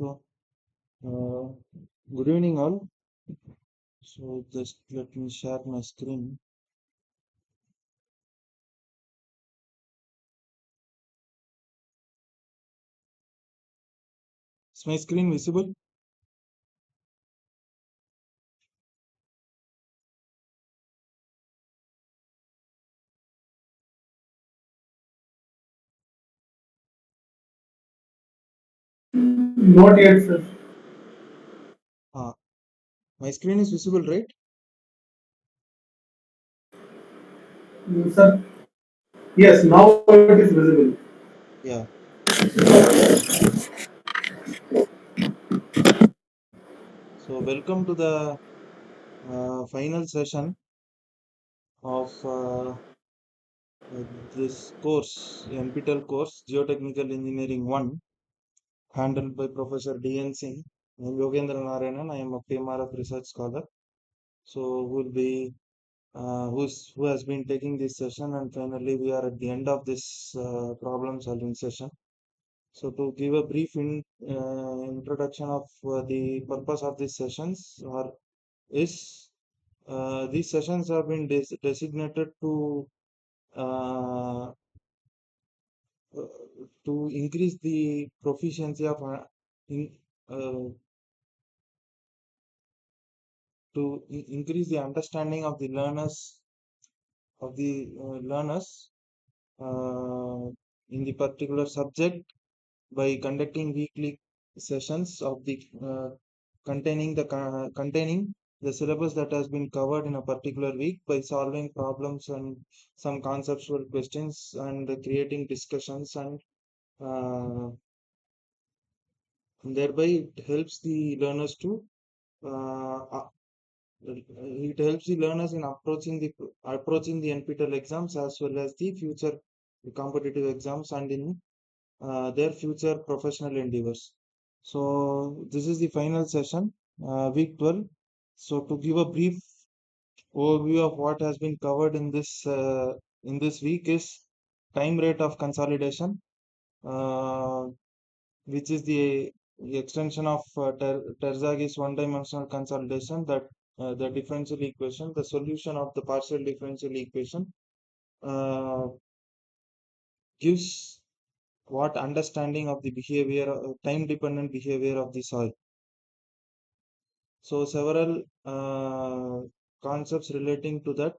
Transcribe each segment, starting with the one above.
So, uh, good evening, all. So, just let me share my screen. Is my screen visible? Not yet, sir. Ah, my screen is visible, right? Sir, yes, now it is visible. Yeah. So, welcome to the final session of this course, NPTEL course, Geotechnical Engineering 1, handled by Professor D.N. Singh. I am Yogendra Narayanan. I am a PMRF research scholar. So, who has been taking this session, and finally we are at the end of this problem solving session. So to give a brief introduction of the purpose of these sessions or is these sessions have been designated uh, uh, to increase the proficiency of in, uh, increase the understanding of the learners uh, in the particular subject by conducting weekly sessions of the containing the syllabus that has been covered in a particular week by solving problems and some conceptual questions and creating discussions uh, and thereby it helps the learners to uh, uh, it helps the learners in approaching the NPTEL exams as well as the future competitive exams and in their future professional endeavors. So this is the final session, week 12. So to give a brief overview of what has been covered in this week is time rate of consolidation, uh, which is the extension of Terzaghis one-dimensional consolidation, that the differential equation, the solution of the partial differential equation uh, gives what understanding of the behavior, time dependent behavior of the soil. So several concepts relating to that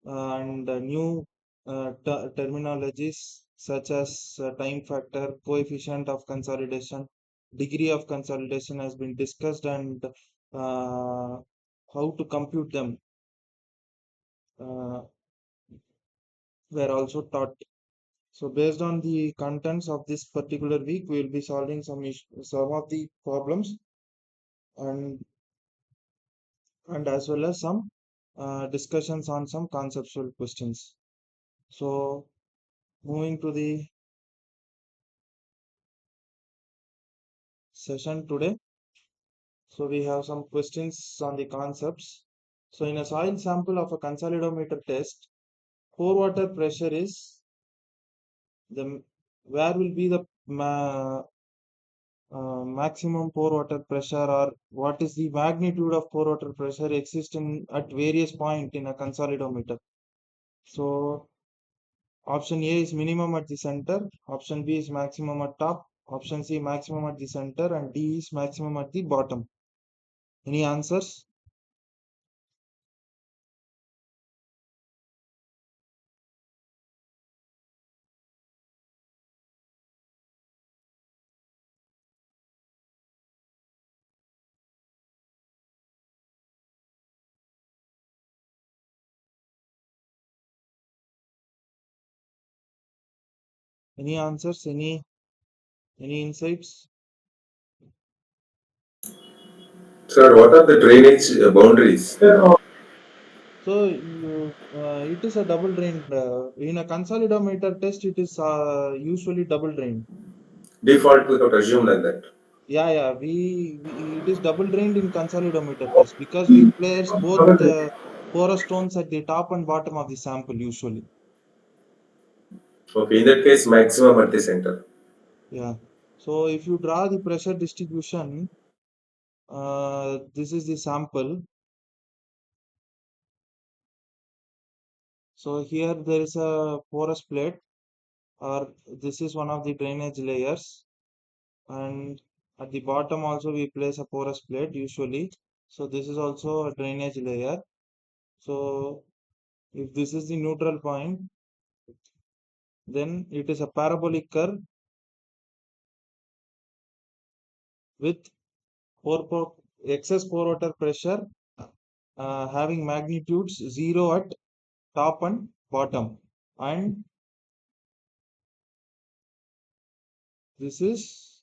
and new terminologies such as time factor, coefficient of consolidation, degree of consolidation has been discussed, and how to compute them uh, were also taught. So based on the contents of this particular week, we will be solving some of the problems and as well as some discussions on some conceptual questions. So moving to the session today. So we have some questions on the concepts. So in a soil sample of a consolidometer test, pore water pressure is the where will be the maximum pore water pressure, or what is the magnitude of pore water pressure existing at various point in a consolidometer. So option A is minimum at the center, option B is maximum at top, option C maximum at the center, and D is maximum at the bottom. Any answers? Any answers? Any insights? Sir, what are the drainage boundaries? Sir, So it is a double drained. In a consolidometer test, it is usually double drained. Default, we have to assume like that. Yeah. It is double drained in consolidometer test because we place both double porous stones at the top and bottom of the sample usually. Okay, in that case, maximum at the center. Yeah. So if you draw the pressure distribution, this is the sample. So here there is a porous plate, or this is one of the drainage layers, and at the bottom also we place a porous plate usually. So this is also a drainage layer. So if this is the neutral point, then it is a parabolic curve with excess pore water pressure having magnitudes 0 at top and bottom, and this is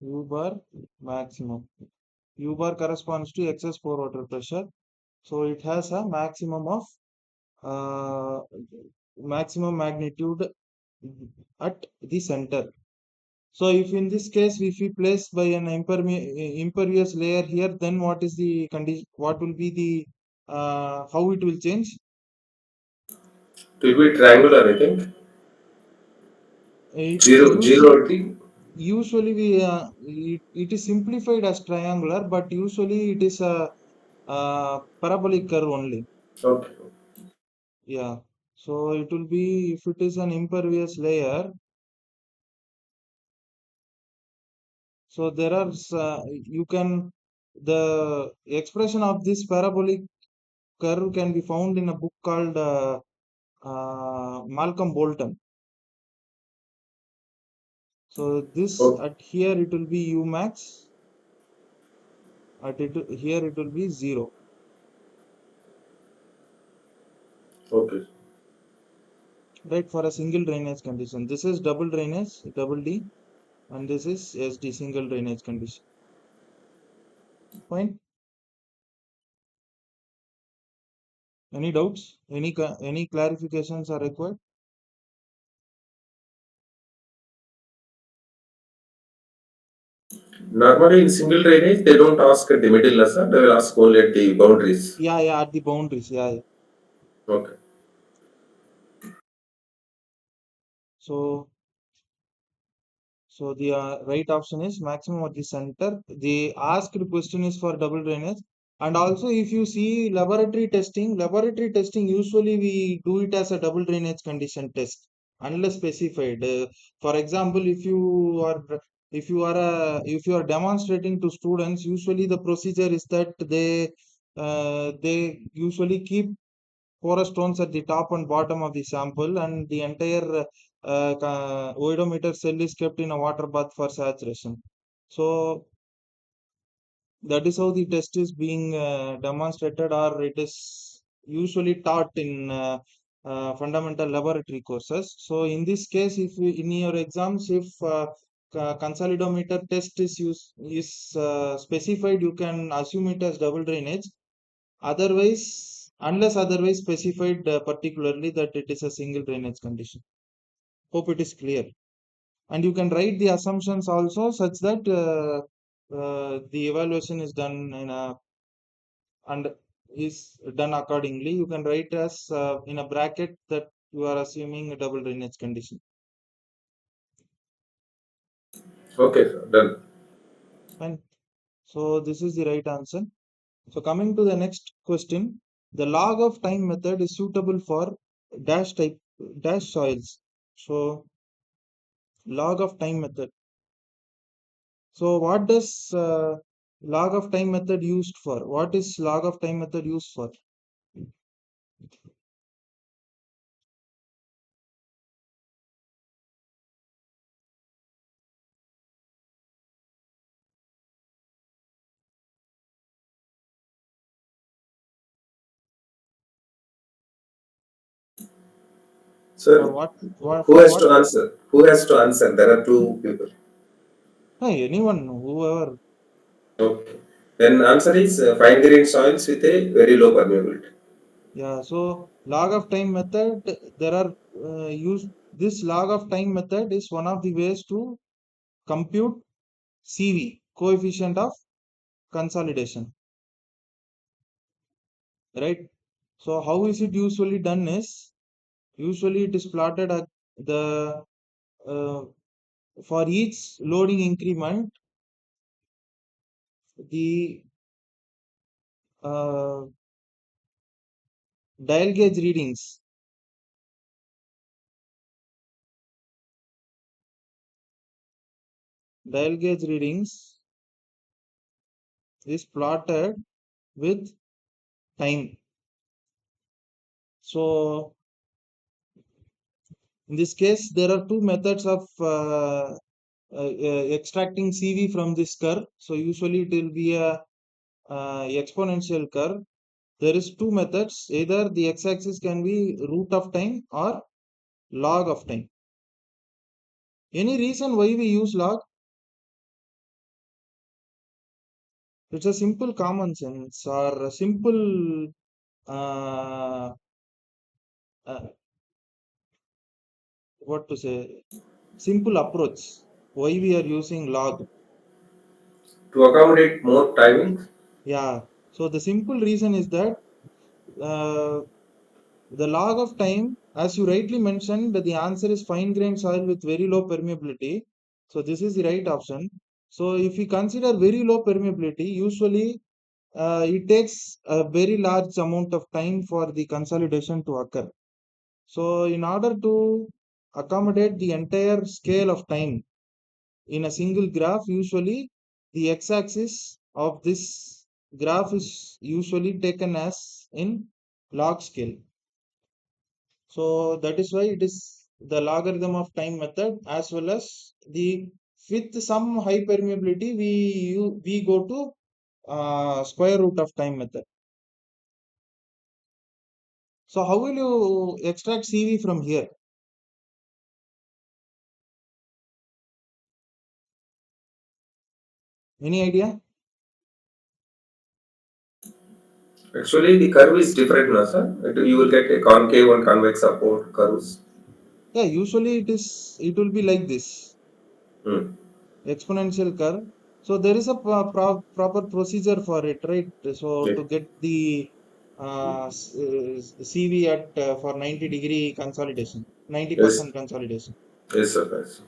U bar maximum. U bar corresponds to excess pore water pressure, so it has a maximum of uh, maximum magnitude at the center. So if in this case, if we place by an impervious layer here, then what is the condition? What will be the how it will change? It will be triangular, I think. It Zero already. usually we it is simplified as triangular, but usually it is a parabolic curve only. Okay. Yeah. So it will be, if it is an impervious layer. So there are you can the expression of this parabolic curve can be found in a book called Malcolm Bolton. So this Oh, at here it will be U max. Here it will be 0. okay. Right, for a single drainage condition. This is double drainage, double D, and this is SD, single drainage condition. Fine. Any doubts? Any clarifications are required? Normally in single drainage, they don't ask at the middle lesson, they will ask only at the boundaries. Yeah, yeah, at the boundaries. Yeah, yeah. Okay. So the right option is maximum at the center. The asked question is for double drainage. And also, if you see laboratory testing usually we do it as a double drainage condition test, unless specified. For example, if you are demonstrating to students, usually the procedure is that they usually keep porous stones at the top and bottom of the sample, and the entire oedometer cell is kept in a water bath for saturation. So that is how the test is being demonstrated, or it is usually taught in fundamental laboratory courses. So in this case, if you, in your exams, if consolidometer test is specified, you can assume it as double drainage. Otherwise, unless otherwise specified particularly that it is a single drainage condition. Hope it is clear. And you can write the assumptions also such that the evaluation is done and is done accordingly. You can write as in a bracket that you are assuming a double drainage condition. Okay, sir. Done. Fine. So this is the right answer. So coming to the next question, the log of time method is suitable for dash soils. So log of time method. So what does log of time method used for? What is log of time method used for? For Sir, what who for has what? to answer? Who has to answer? There are two people. Hey, anyone, whoever. Okay. Then answer is fine grained soils with a very low permeability. Yeah. So log of time method. There are use this log of time method is one of the ways to compute CV, coefficient of consolidation, right? So how is it usually done is, usually it is plotted at the for each loading increment, the uh, dial gauge readings is plotted with time. So in this case, there are two methods of extracting CV from this curve. So usually it will be a exponential curve. There is two methods. Either the x-axis can be root of time or log of time. Any reason why we use log? It's a simple common sense or a simple uh, uh, what to say, simple approach. Why we are using log? To accommodate more timing. Yeah. So the simple reason is that uh, the log of time, as you rightly mentioned, the answer is fine grained soil with very low permeability. So this is the right option. So if we consider very low permeability, usually it takes a very large amount of time for the consolidation to occur. So in order to accommodate the entire scale of time in a single graph, usually the x-axis of this graph is usually taken as in log scale. So that is why it is the logarithm of time method, as well as the with some high permeability we go to square root of time method. So how will you extract CV from here? Any idea? Actually, the curve is different, no, sir. You will get a concave and convex support curves. Yeah, usually it will be like this Hmm. exponential curve. So there is a proper procedure for it, right? So Yeah. to get the CV at for 90-degree consolidation, Yes. 90% consolidation. Yes, sir. Yes.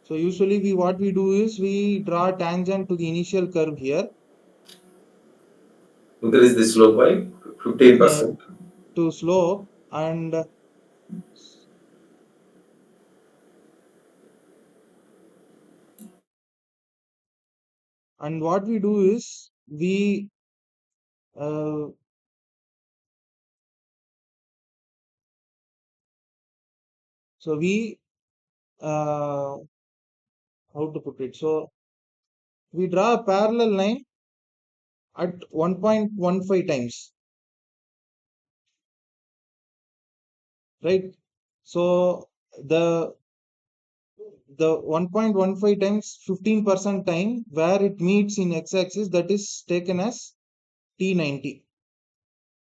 So usually what we do is we draw a tangent to the initial curve here Increase the slope by uh, 15%. to slope, and what we do is uh, we how to put it? So we draw a parallel line at 1.15 times, right? So the 1.15 times 15% time where it meets in x-axis, that is taken as T90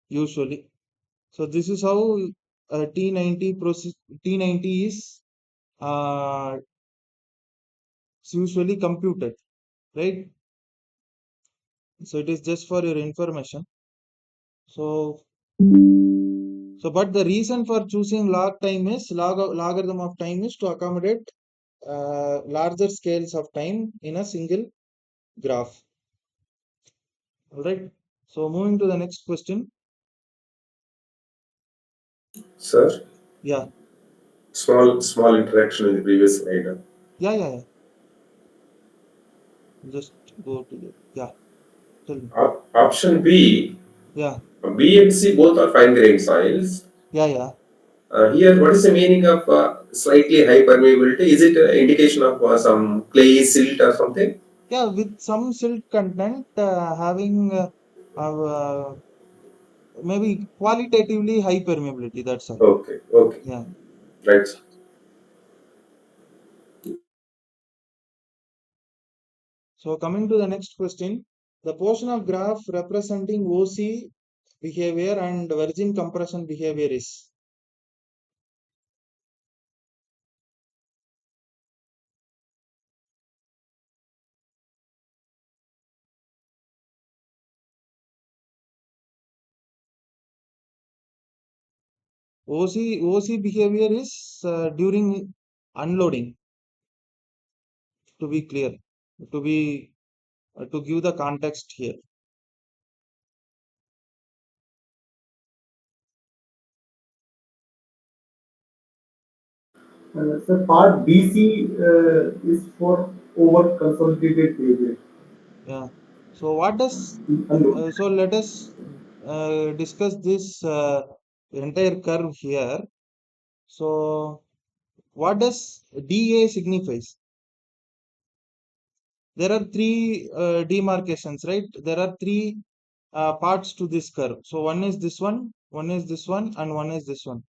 usually. So this is how T90 process T90 is usually computed, right? So it is just for your information. So but the reason for choosing logarithm of time is to accommodate larger scales of time in a single graph. All right. So moving to the next question. Sir, Yeah. small interaction in the previous slide. Yeah. Yeah. Yeah. Just go to the, yeah. Tell me. Option B, Yeah. B and C both are fine grained soils. Yeah. Yeah. Here, what is the meaning of slightly high permeability? Is it an indication of some clay silt or something? Yeah. With some silt content having uh, maybe qualitatively high permeability. That's all. Okay, okay, Yeah. right. So coming to the next question, the portion of graph representing OC behavior and virgin compression behavior is. OC behavior is during unloading, to be clear, to be to give the context here. So part BC is for over consolidated behavior. Yeah. So what does Unload. so let us discuss this entire curve here. So what does DA signifies? There are three demarcations, right? There are three parts to this curve. So one is this one is this one, and one is this one.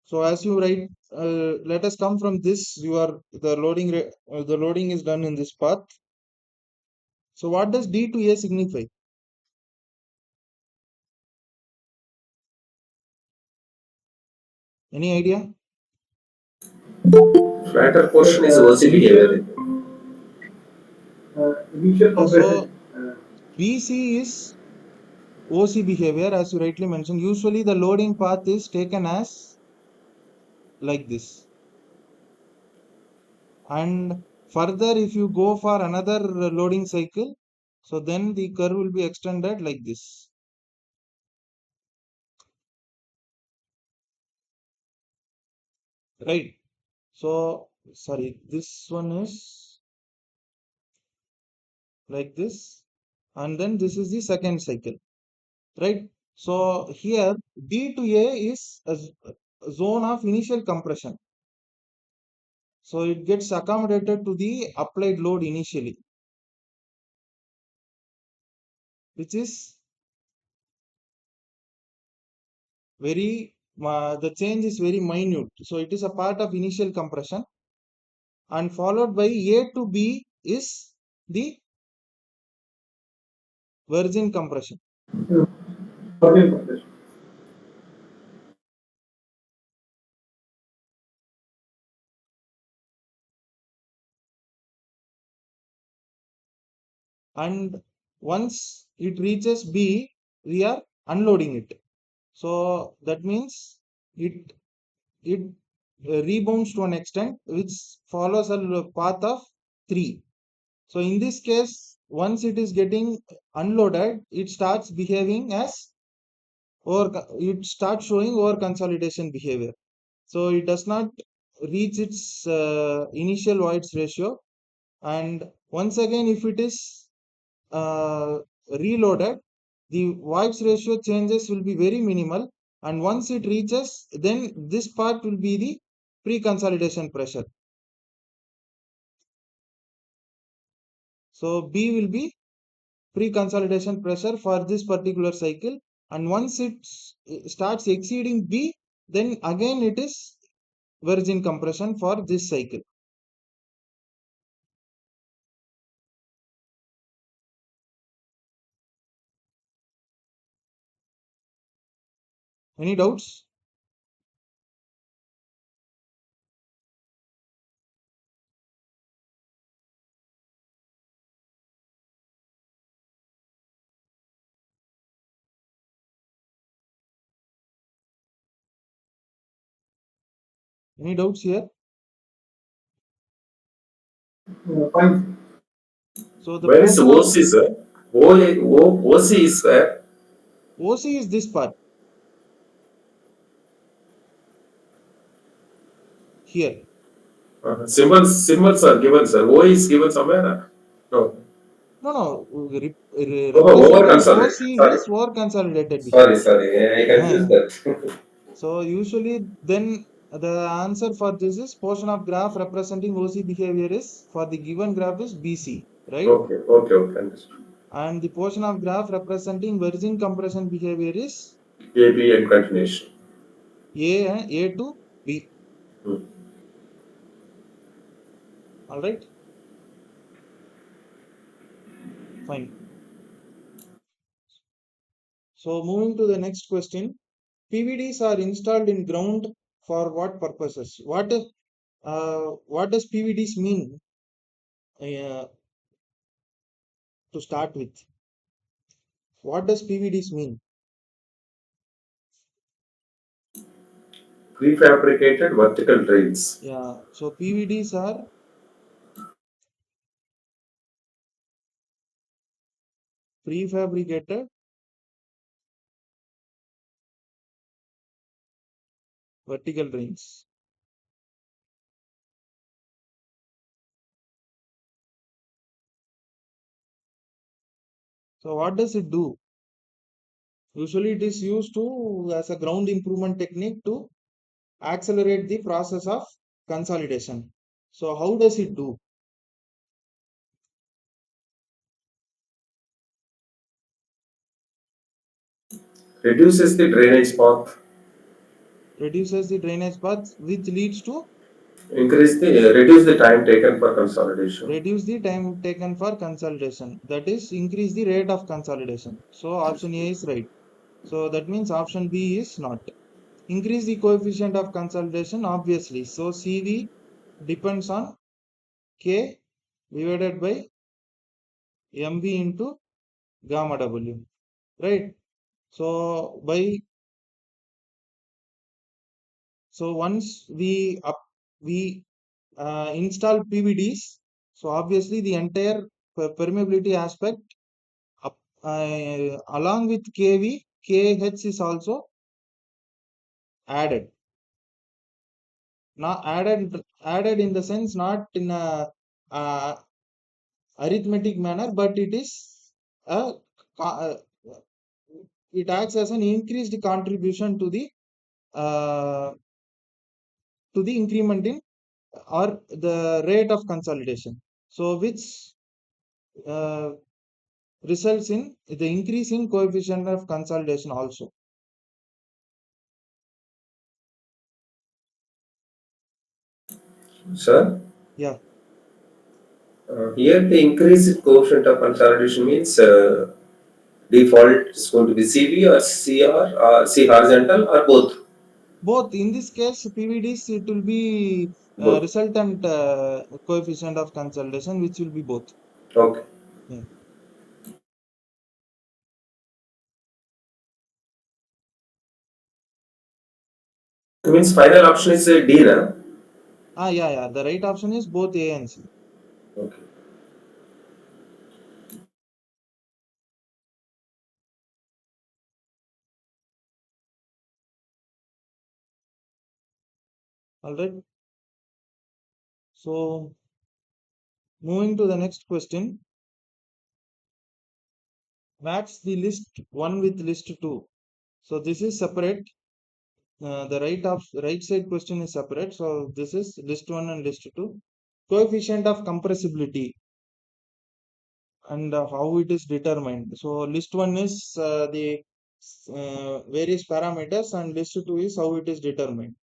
So as you write, let us come from this. The loading is done in this path. So what does D to A signify? Any idea? Flatter portion is Sir, OC behavior. initial So compression. BC is OC behavior, as you rightly mentioned. Usually the loading path is taken as like this. And further, if you go for another loading cycle, so then the curve will be extended like this. Right. So, sorry, this one is like this. And then this is the second cycle. Right. So here D to A is a zone of initial compression. So it gets accommodated to the applied load initially, which is the change is very minute. So it is a part of initial compression, and followed by A to B is the virgin compression. Virgin compression. And once it reaches B, we are unloading it. So that means it it rebounds to an extent which follows a path of 3. So in this case, once it is getting unloaded, it starts behaving as, or it starts showing over consolidation behavior. So it does not reach its initial voids ratio. And once again, if it is reloaded, the voids ratio changes will be very minimal. And once it reaches, then this part will be the pre-consolidation pressure. So B will be pre-consolidation pressure for this particular cycle. And once it starts exceeding B, then again it is virgin compression for this cycle. Any doubts? Any doubts here? Fine. So the Where is portion of OC, sir? OC is where? OC is this part here. Symbols are given, sir. O is given somewhere. No. No, no, Oh, over representing consolidated. OC Sorry. is over consolidated Sorry, behavior. sorry. I confused that. So usually then the answer for this is portion of graph representing OC behavior is, for the given graph, is BC, right? Okay. Understood. And the portion of graph representing virgin compression behavior is AB and continuation. A to B. Hmm. All right, fine. So moving to the next question, PVDs are installed in ground for what purposes? What does PVDs mean to start with? What does PVDs mean? Prefabricated vertical drains. Yeah. So PVDs are prefabricated vertical drains. So what does it do? Usually it is used to as a ground improvement technique to accelerate the process of consolidation. So how does it do? Reduces the drainage path. Reduces the drainage path, which leads to Reduce the time taken for consolidation. reduce the time taken for consolidation. That is increase the rate of consolidation. So option A is right. So that means option B is not. Increase the coefficient of consolidation, obviously. So CV depends on K divided by MV into gamma W, right? So once we install PVDs, so obviously the entire permeability aspect along with KV, KH is also added. Not added in the sense not in a uh, arithmetic manner, but it is a uh, it acts as an increased contribution uh, to the increment in or the rate of consolidation. So which uh, results in the increase in coefficient of consolidation also. Sir, Yeah, here the increased coefficient of consolidation means default is going to be CV or CR or C horizontal or both. both. In this case, PVDs, it will be Both. resultant coefficient of consolidation, which will be both. Okay. Yeah. It means final option is D, na? Yeah. The right option is both A and C. Okay. All right. So moving to the next question, match the list 1 with list 2. So this is separate. The right side question is separate. So this is list 1 and list 2. Coefficient of compressibility and how it is determined. So list 1 is the various parameters and list 2 is how it is determined.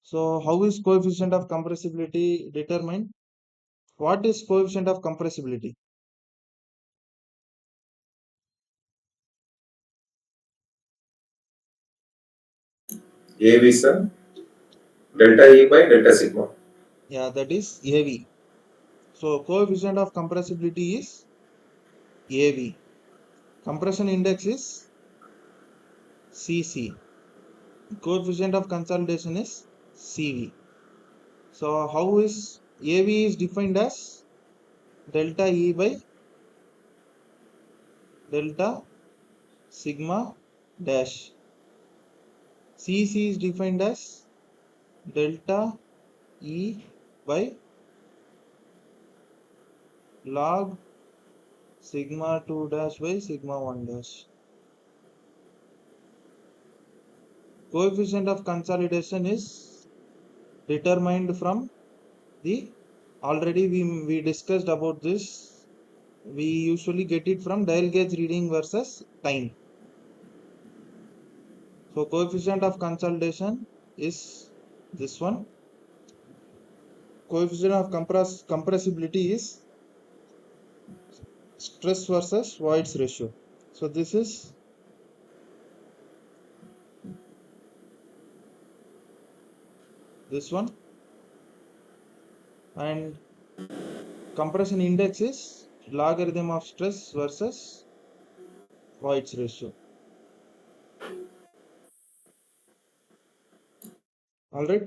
So how is coefficient of compressibility determined? What is coefficient of compressibility? AV, sir. Delta E by delta sigma. Yeah, that is AV. So coefficient of compressibility is AV. Compression index is CC. Coefficient of consolidation is CV. So how is AV is defined as delta E by delta sigma dash. CC is defined as delta E by log sigma 2 dash by sigma 1 dash. Coefficient of consolidation is determined from the already we discussed about this. We usually get it from dial gauge reading versus time. So coefficient of consolidation is this one. Coefficient of compressibility is stress versus voids ratio. So this is this one, and compression index is logarithm of stress versus voids ratio. All right.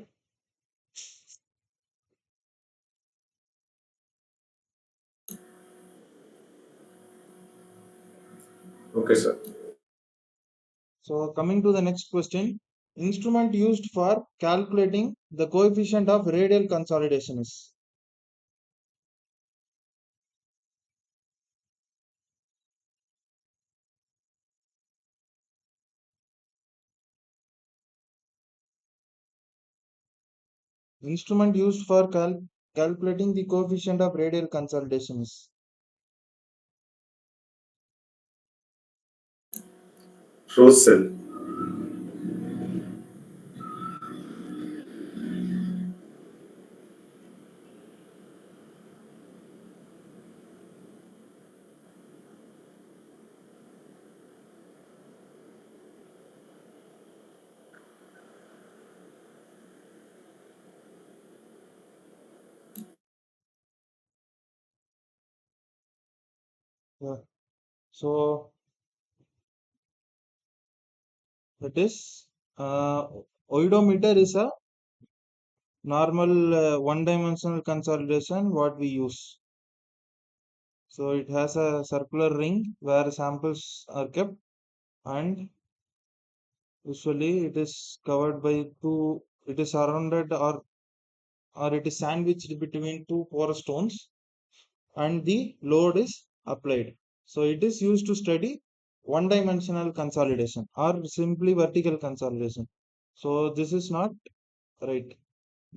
Okay, sir. So coming to the next question, instrument used for calculating the coefficient of radial consolidation is. Instrument used for calculating the coefficient of radial consolidation is. Rosal. Yeah. So that is oidometer is a normal one-dimensional consolidation what we use. So it has a circular ring where samples are kept, and usually it is covered by two, it is surrounded or it is sandwiched between two porous stones, and the load is applied. So it is used to study one-dimensional consolidation or simply vertical consolidation. So this is not right.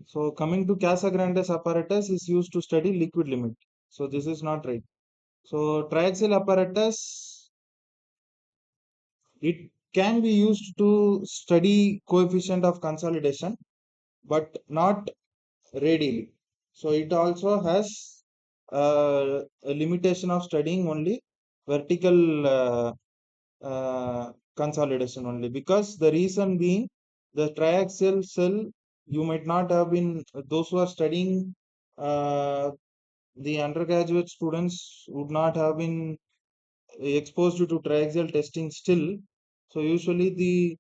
So coming to Casagrande's apparatus is used to study liquid limit. So this is not right. So triaxial apparatus, it can be used to study coefficient of consolidation, but not radially. So it also has a limitation of studying only vertical consolidation only, because the reason being the triaxial cell, you might not have been, those who are studying the undergraduate students would not have been exposed to triaxial testing still. So usually the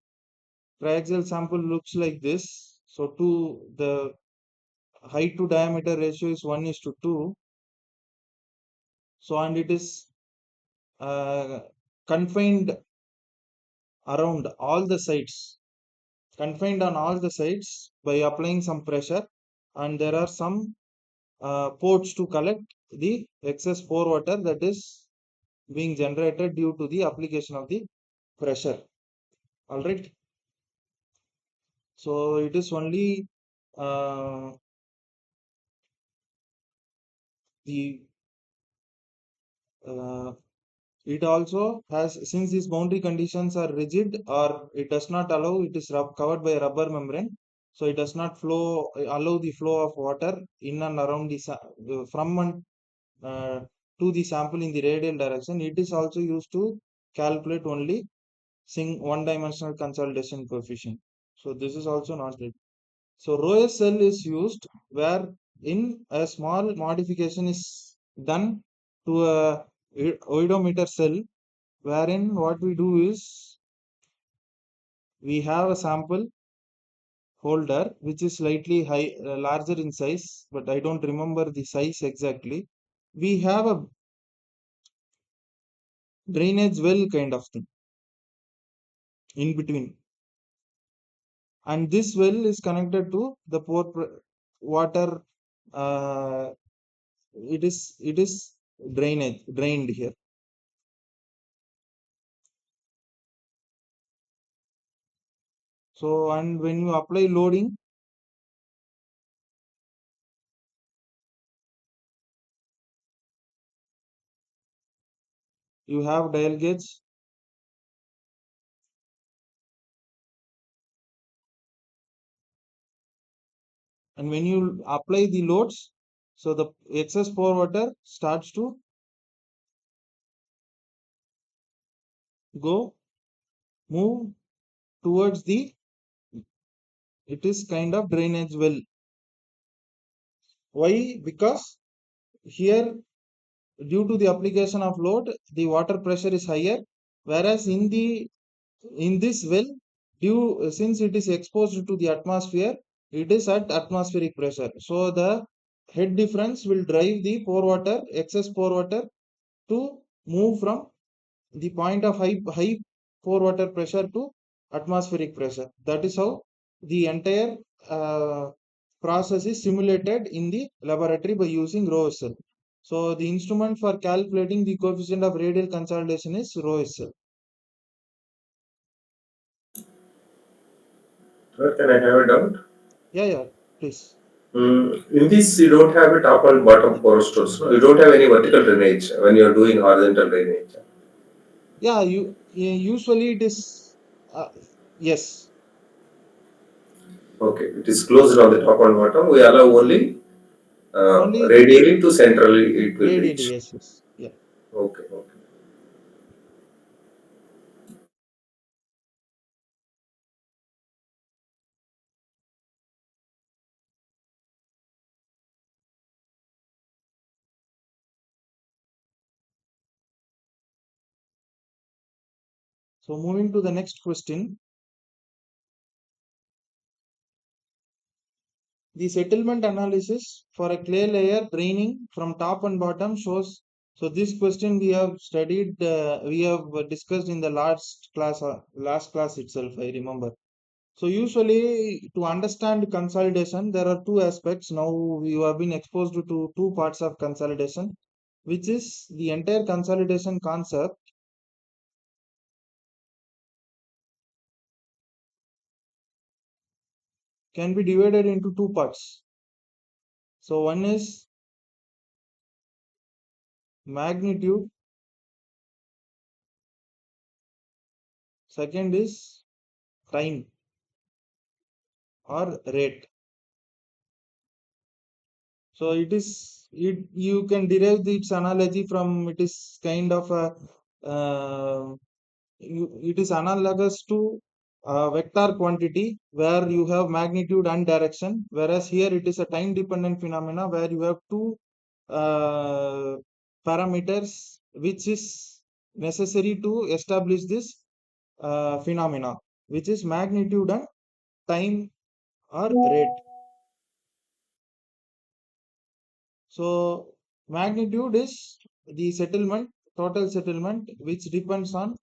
triaxial sample looks like this. So the height to diameter ratio is 1:2. So and it is uh, confined around all the sides, confined on all the sides by applying some pressure, and there are some ports to collect the excess pore water that is being generated due to the application of the pressure. All right. So it is only uh, the uh, it also has, since these boundary conditions are rigid or it does not allow, it is covered by a rubber membrane, so it does not allow the flow of water in and around the from and uh, to the sample in the radial direction. It is also used to calculate only one-dimensional consolidation coefficient. So this is also not right. So Roye cell is used where in a small modification is done to a oidometer cell, wherein what we do is we have a sample holder which is slightly larger in size, but I don't remember the size exactly. We have a drainage well kind of thing in between, and this well is connected to the water. Uh, it is drained here. So and when you apply loading, you have dial gauge, and when you apply the loads, so the excess pore water starts to go move towards the, it is kind of drainage well. Why? Because here, due to the application of load, the water pressure is higher, whereas in this well, since it is exposed to the atmosphere, it is at atmospheric pressure. So the head difference will drive the excess pore water to move from the point of high pore water pressure to atmospheric pressure. That is how the entire process is simulated in the laboratory by using ROSL. So the instrument for calculating the coefficient of radial consolidation is ROSL. Can I have a doubt? Yeah, please. In this, you don't have a top and bottom porous stores. No? You don't have any vertical drainage when you're doing horizontal drainage. Yeah, usually it is yes, Okay, it is closed on the top and bottom. We allow only only radially to centrally it will radially. reach. Yes. Yeah. Okay, okay. So moving to the next question. The settlement analysis for a clay layer draining from top and bottom shows. So this question we have studied, we have discussed in the last class itself, I remember. So usually to understand consolidation, there are two aspects. Now you have been exposed to two parts of consolidation, which is the entire consolidation concept can be divided into two parts. So one is magnitude, second is time or rate. So you can derive its analogy from it is kind of a it is analogous to a vector quantity where you have magnitude and direction, whereas here it is a time dependent phenomena where you have two uh, parameters which is necessary to establish this phenomena, which is magnitude and time or rate. So magnitude is the total settlement, which depends on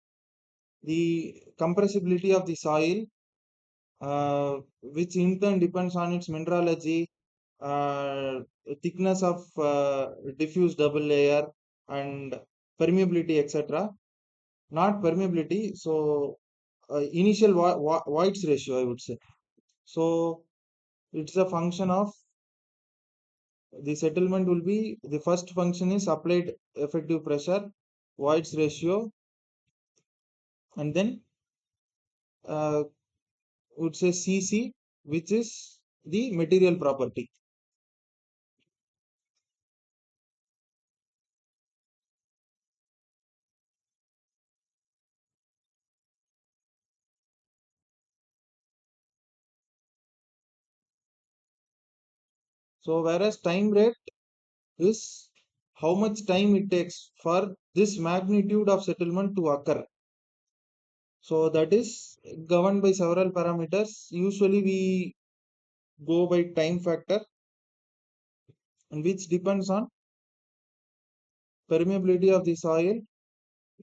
the compressibility of the soil, which in turn depends on its mineralogy, uh, thickness of diffuse double layer, and permeability, etc. Not permeability, so initial voids ratio, I would say. So it's a function of the settlement will be the first function is applied effective pressure, voids ratio, and then would say Cc, which is the material property. So whereas time rate is how much time it takes for this magnitude of settlement to occur. So that is governed by several parameters. Usually we go by time factor, and which depends on permeability of the soil.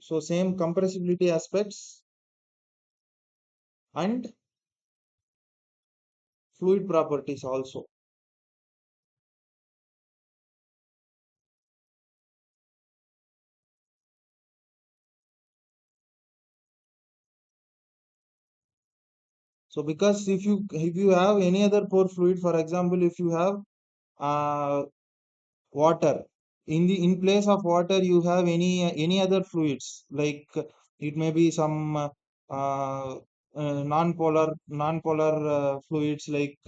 So same compressibility aspects and fluid properties also. So because if you have any other pore fluid, for example, if you have uh, water in place of water, you have any other fluids like it may be some non-polar fluids like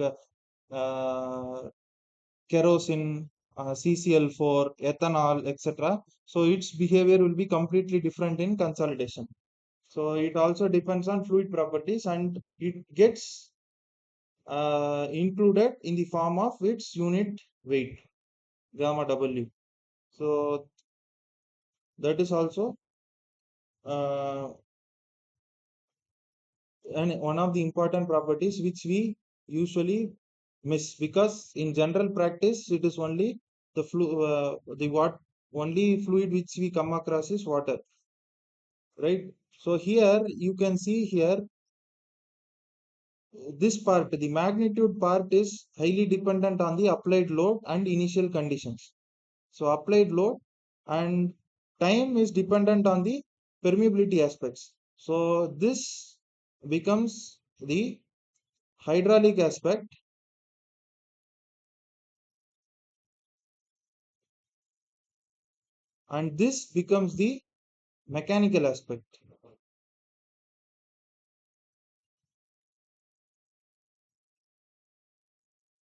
kerosene, CCl4, ethanol, etc. So its behavior will be completely different in consolidation. So it also depends on fluid properties, and it gets included in the form of its unit weight, gamma W. So that is also uh, and one of the important properties which we usually miss, because in general practice it is only only fluid which we come across is water, right? So here you can see here this part, the magnitude part is highly dependent on the applied load and initial conditions. So applied load and time is dependent on the permeability aspects. So this becomes the hydraulic aspect, and this becomes the mechanical aspect,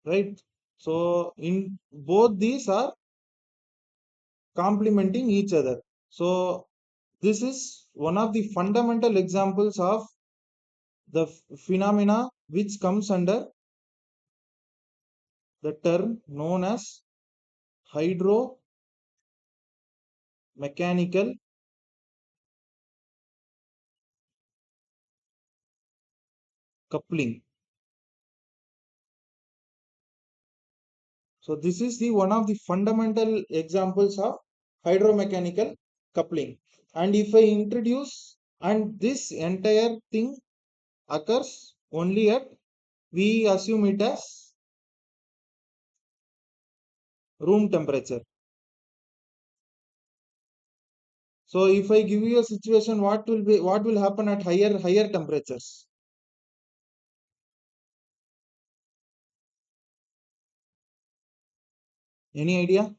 right? So in both these are complementing each other. So this is one of the fundamental examples of the phenomena which comes under the term known as hydromechanical coupling. So this is the one of the fundamental examples of hydromechanical coupling. And if I introduce, and this entire thing occurs only at, we assume it as room temperature. So if I give you a situation, what will happen at higher temperatures? Any idea?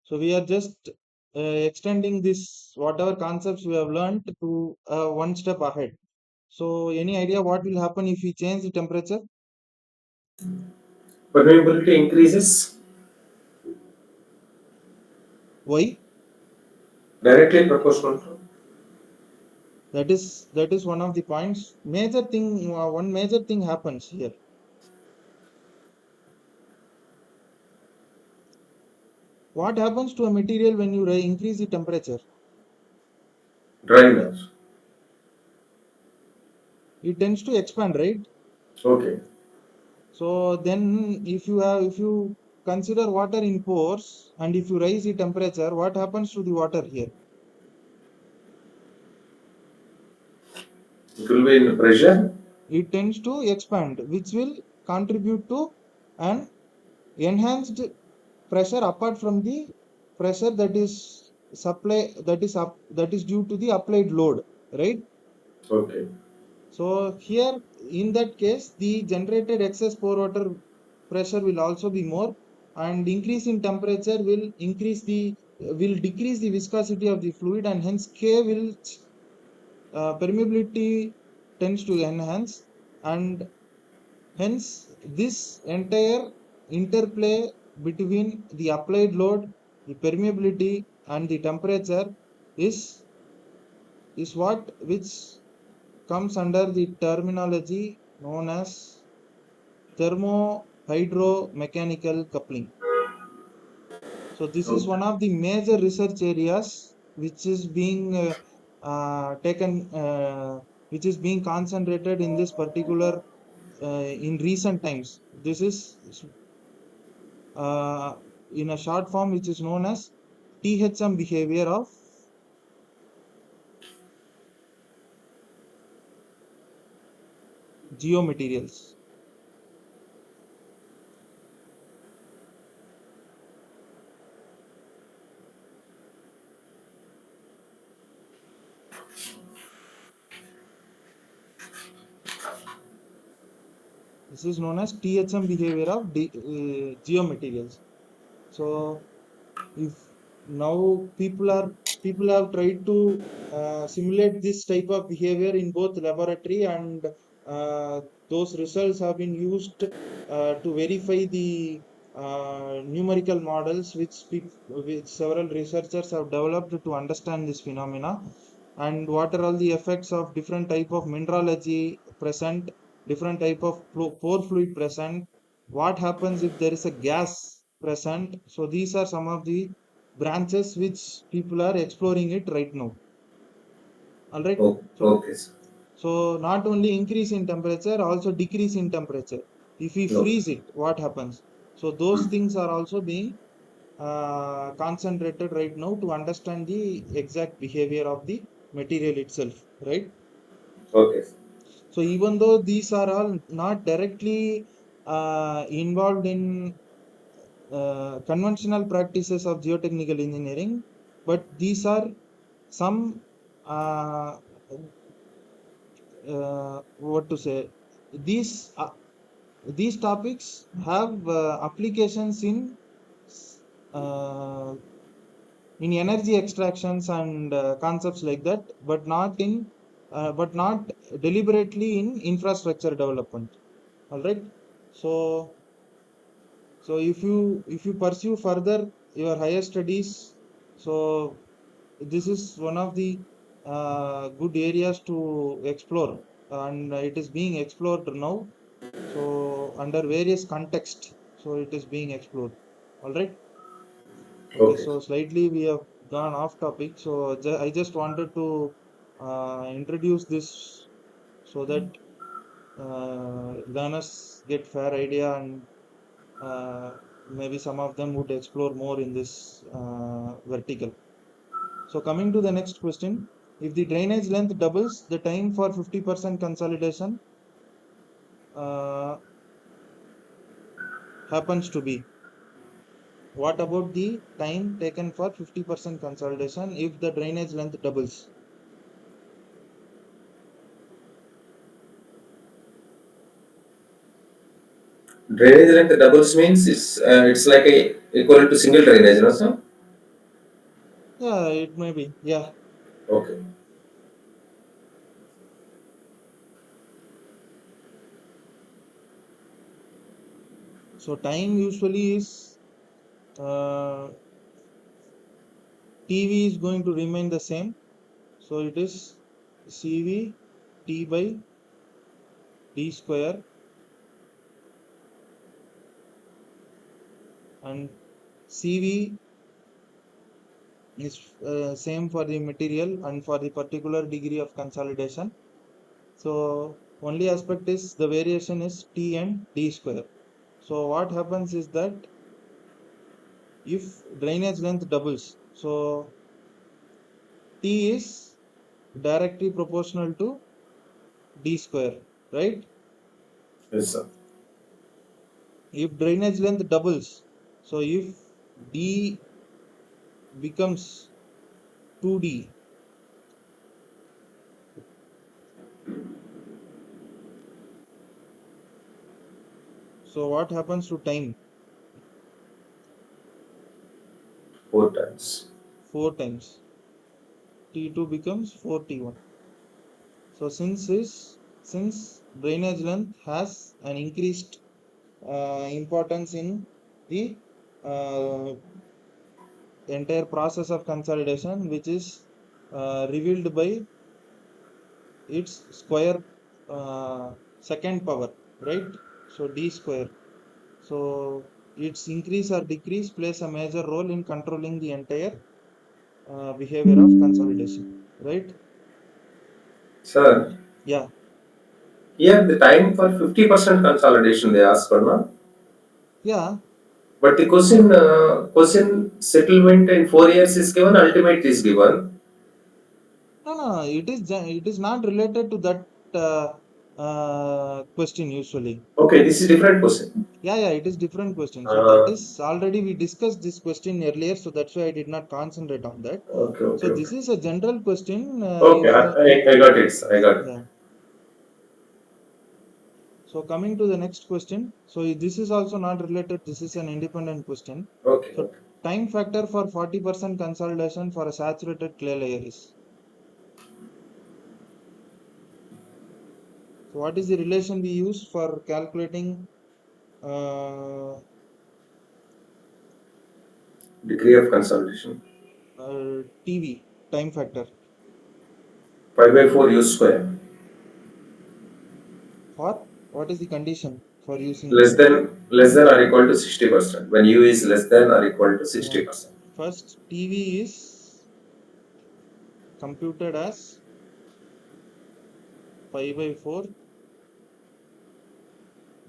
So we are just extending this whatever concepts we have learned to one step ahead. So any idea what will happen if we change the temperature? Permeability increases Why? directly proportional to. That is one of the points. One major thing happens here. What happens to a material when you increase the temperature? Dryness. It tends to expand, right? Okay. So then if you consider water in pores and if you raise the temperature, what happens to the water here? It will be in pressure. It tends to expand, which will contribute to an enhanced pressure apart from the pressure that is due to the applied load, right? Okay. So here in that case, the generated excess pore water pressure will also be more, and increase in temperature will decrease the viscosity of the fluid, and hence K will permeability tends to enhance, and hence this entire interplay between the applied load, the permeability, and the temperature is what which comes under the terminology known as thermo-hydro-mechanical coupling. So this is Okay. one of the major research areas which is being which is being concentrated in this particular in recent times. This is uh, in a short form which is known as THM behavior of geomaterials. This is known as THM behavior of geomaterials. So if now people have tried to simulate this type of behavior in both laboratory, and those results have been used to verify the numerical models which several researchers have developed to understand this phenomena, and what are all the effects of different type of mineralogy present, different type of pore fluid present, what happens if there is a gas present. So these are some of the branches which people are exploring it right now. All right. Oh, So okay, sir. So not only increase in temperature, also decrease in temperature. If we No. freeze it, what happens? So those things are also being concentrated right now to understand the exact behavior of the material itself, right? Okay. So even though these are all not directly involved in conventional practices of geotechnical engineering, but these are some uh, what to say, these these topics have applications uh, in energy extractions and concepts like that, but not deliberately in infrastructure development. All right. So if you pursue further your higher studies, so this is one of the good areas to explore, and it is being explored now. So under various context, so it is being explored. All right. Okay, Okay. so slightly we have gone off topic. So I just wanted to introduce this so that learners get fair idea, and maybe some of them would explore more in this vertical. So coming to the next question, if the drainage length doubles, the time for 50% consolidation uh, happens to be. What about the time taken for 50% consolidation if the drainage length doubles? Drainage length doubles means it's like a equivalent to single drainage, no sir? Yeah, it may be. Yeah. Okay. So time usually is TV is going to remain the same. So it is CV T by D square, and CV is same for the material and for the particular degree of consolidation. So only aspect is the variation is T and D square. So what happens is that if drainage length doubles, so T is directly proportional to D square, right? Yes, sir. If drainage length doubles, so if D becomes 2D, so what happens to time? 4 times. 4 times. T2 becomes 4T1. So since drainage length has an increased importance in the uh, entire process of consolidation, which is revealed by its square second power, right? So D square. So its increase or decrease plays a major role in controlling the entire behavior of consolidation, right? Sir, Yeah, here the time for 50% consolidation they ask for, no? yeah. But the question settlement in 4 years is given, ultimate is given. No, no, it is not related to that question usually. Okay, this is different question. Yeah, it is different question. So that Uh, is already we discussed this question earlier, so that's why I did not concentrate on that. okay, okay, So okay. this is a general question. Okay, I got it, sir. I got it. Yeah. So coming to the next question. So this is also not related. This is an independent question. Okay, So okay. time factor for 40% consolidation for a saturated clay layer is. So what is the relation we use for calculating uh, Degree of consolidation. TV time factor 5 by 4 u square. for what is the condition for using Less than or equal to 60%. When u is less than or equal to yeah. 60%. First TV is computed as pi by 4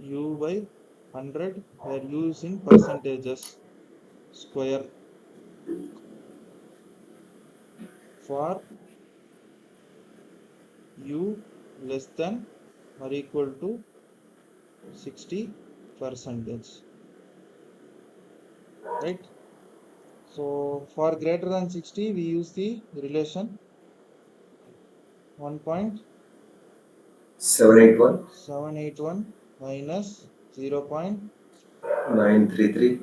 u by 100, where u is in percentages square, for u less than or equal to 60 percentage, right? So for greater than 60 we use the relation 781 1.781 minus 933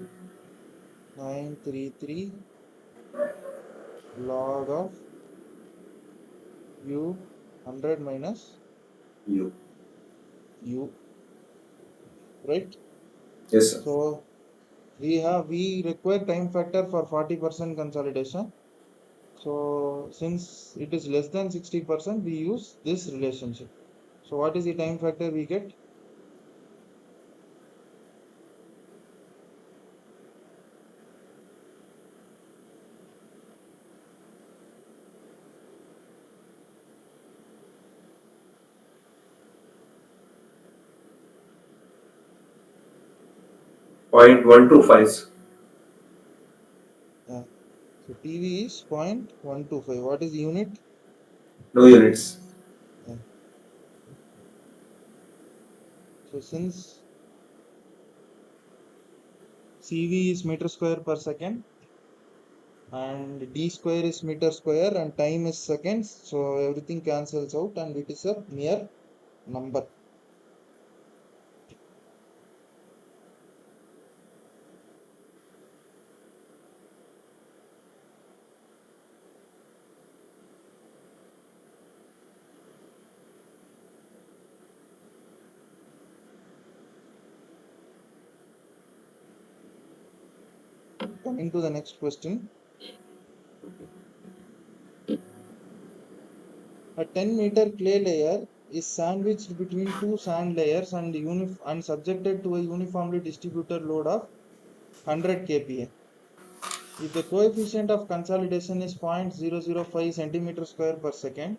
0.933 log of u 100 minus U. u, right? Yes, sir. So we require time factor for 40% consolidation. So since it is less than 60%, we use this relationship. So what is the time factor we get? Point 125. So PV is 0.125. What is the unit? No units. Yeah. So since CV is meter square per second and D square is meter square and time is seconds, so everything cancels out and it is a mere number. Coming to the next question. A 10-meter clay layer is sandwiched between two sand layers and subjected to a uniformly distributed load of 100 kPa. If the coefficient of consolidation is 0.005 centimeter square per second,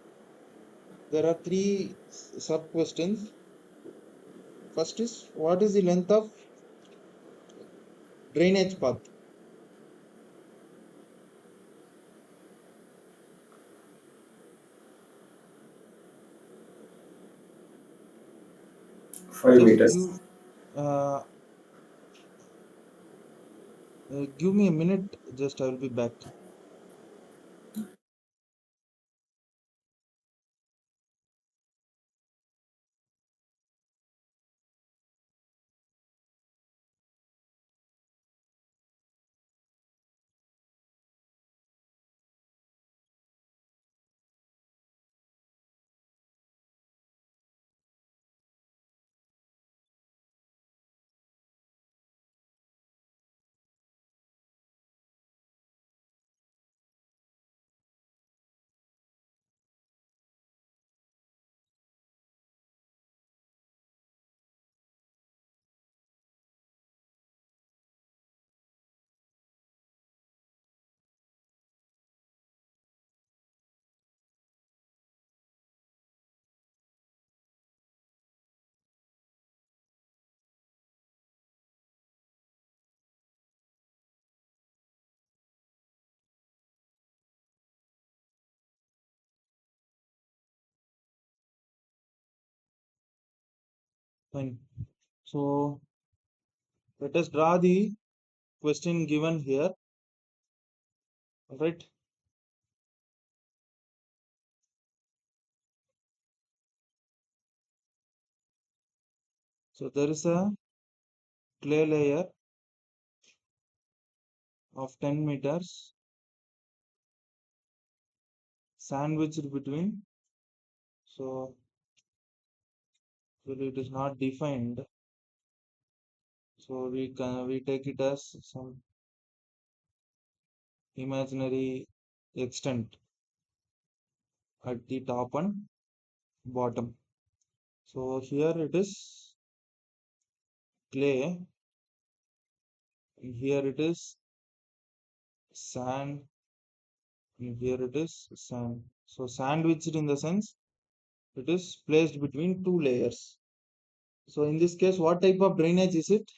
there are three sub questions. First is, what is the length of drainage path? 5 Just meters. uh, give me a minute. Just I will be back. Fine. So let us draw the question given here. All right. So there is a clay layer of 10 meters sandwiched between. So well, it is not defined. So we take it as some imaginary extent at the top and bottom. So here it is clay, and here it is sand, and here it is sand. So sandwiched in the sense It is placed between two layers. So in this case, what type of drainage is it?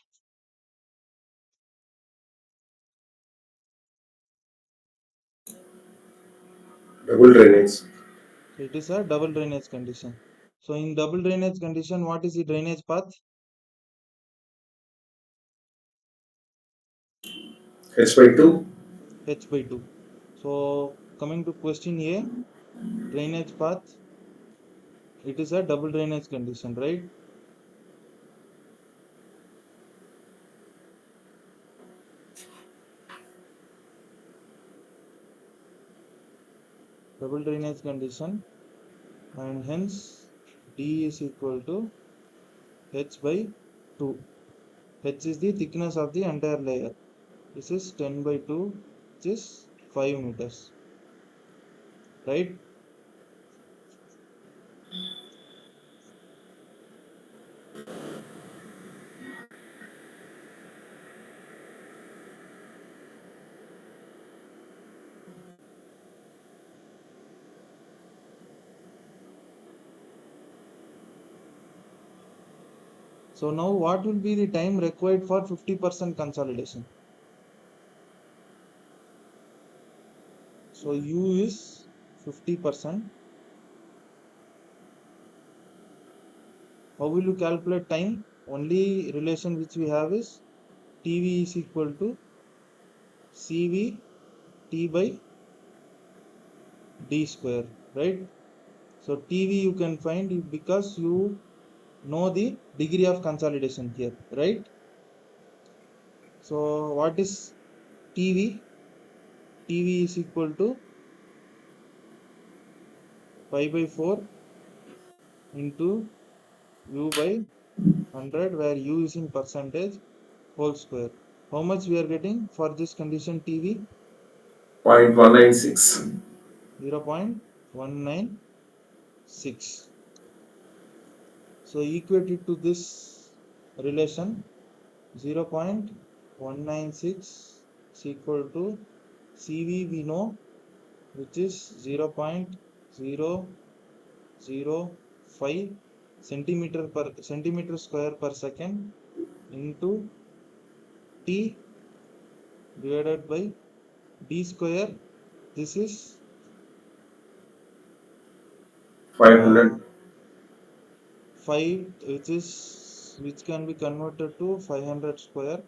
Double drainage. It is a double drainage condition. So in double drainage condition, what is the drainage path? H by 2. H by 2. So coming to question A, drainage path, it is a double drainage condition, right? Double drainage condition, and hence D is equal to H by 2. H is the thickness of the entire layer. This is 10 by 2, which is 5 meters, right? So now what will be the time required for 50% consolidation? So U is 50%. How will you calculate time? Only relation which we have is TV is equal to CV T by D square, right? So TV you can find it because you know the degree of consolidation here, right? So what is TV? TV is equal to pi by 4 into U by 100, where U is in percentage, whole square. How much we are getting for this condition TV? 0.196. 0.196. So equate it to this relation, 0.196 is equal to CV we know, which is 0.005 centimeter square per second into T divided by D square. This is 500. 5, which can be converted to 500 square.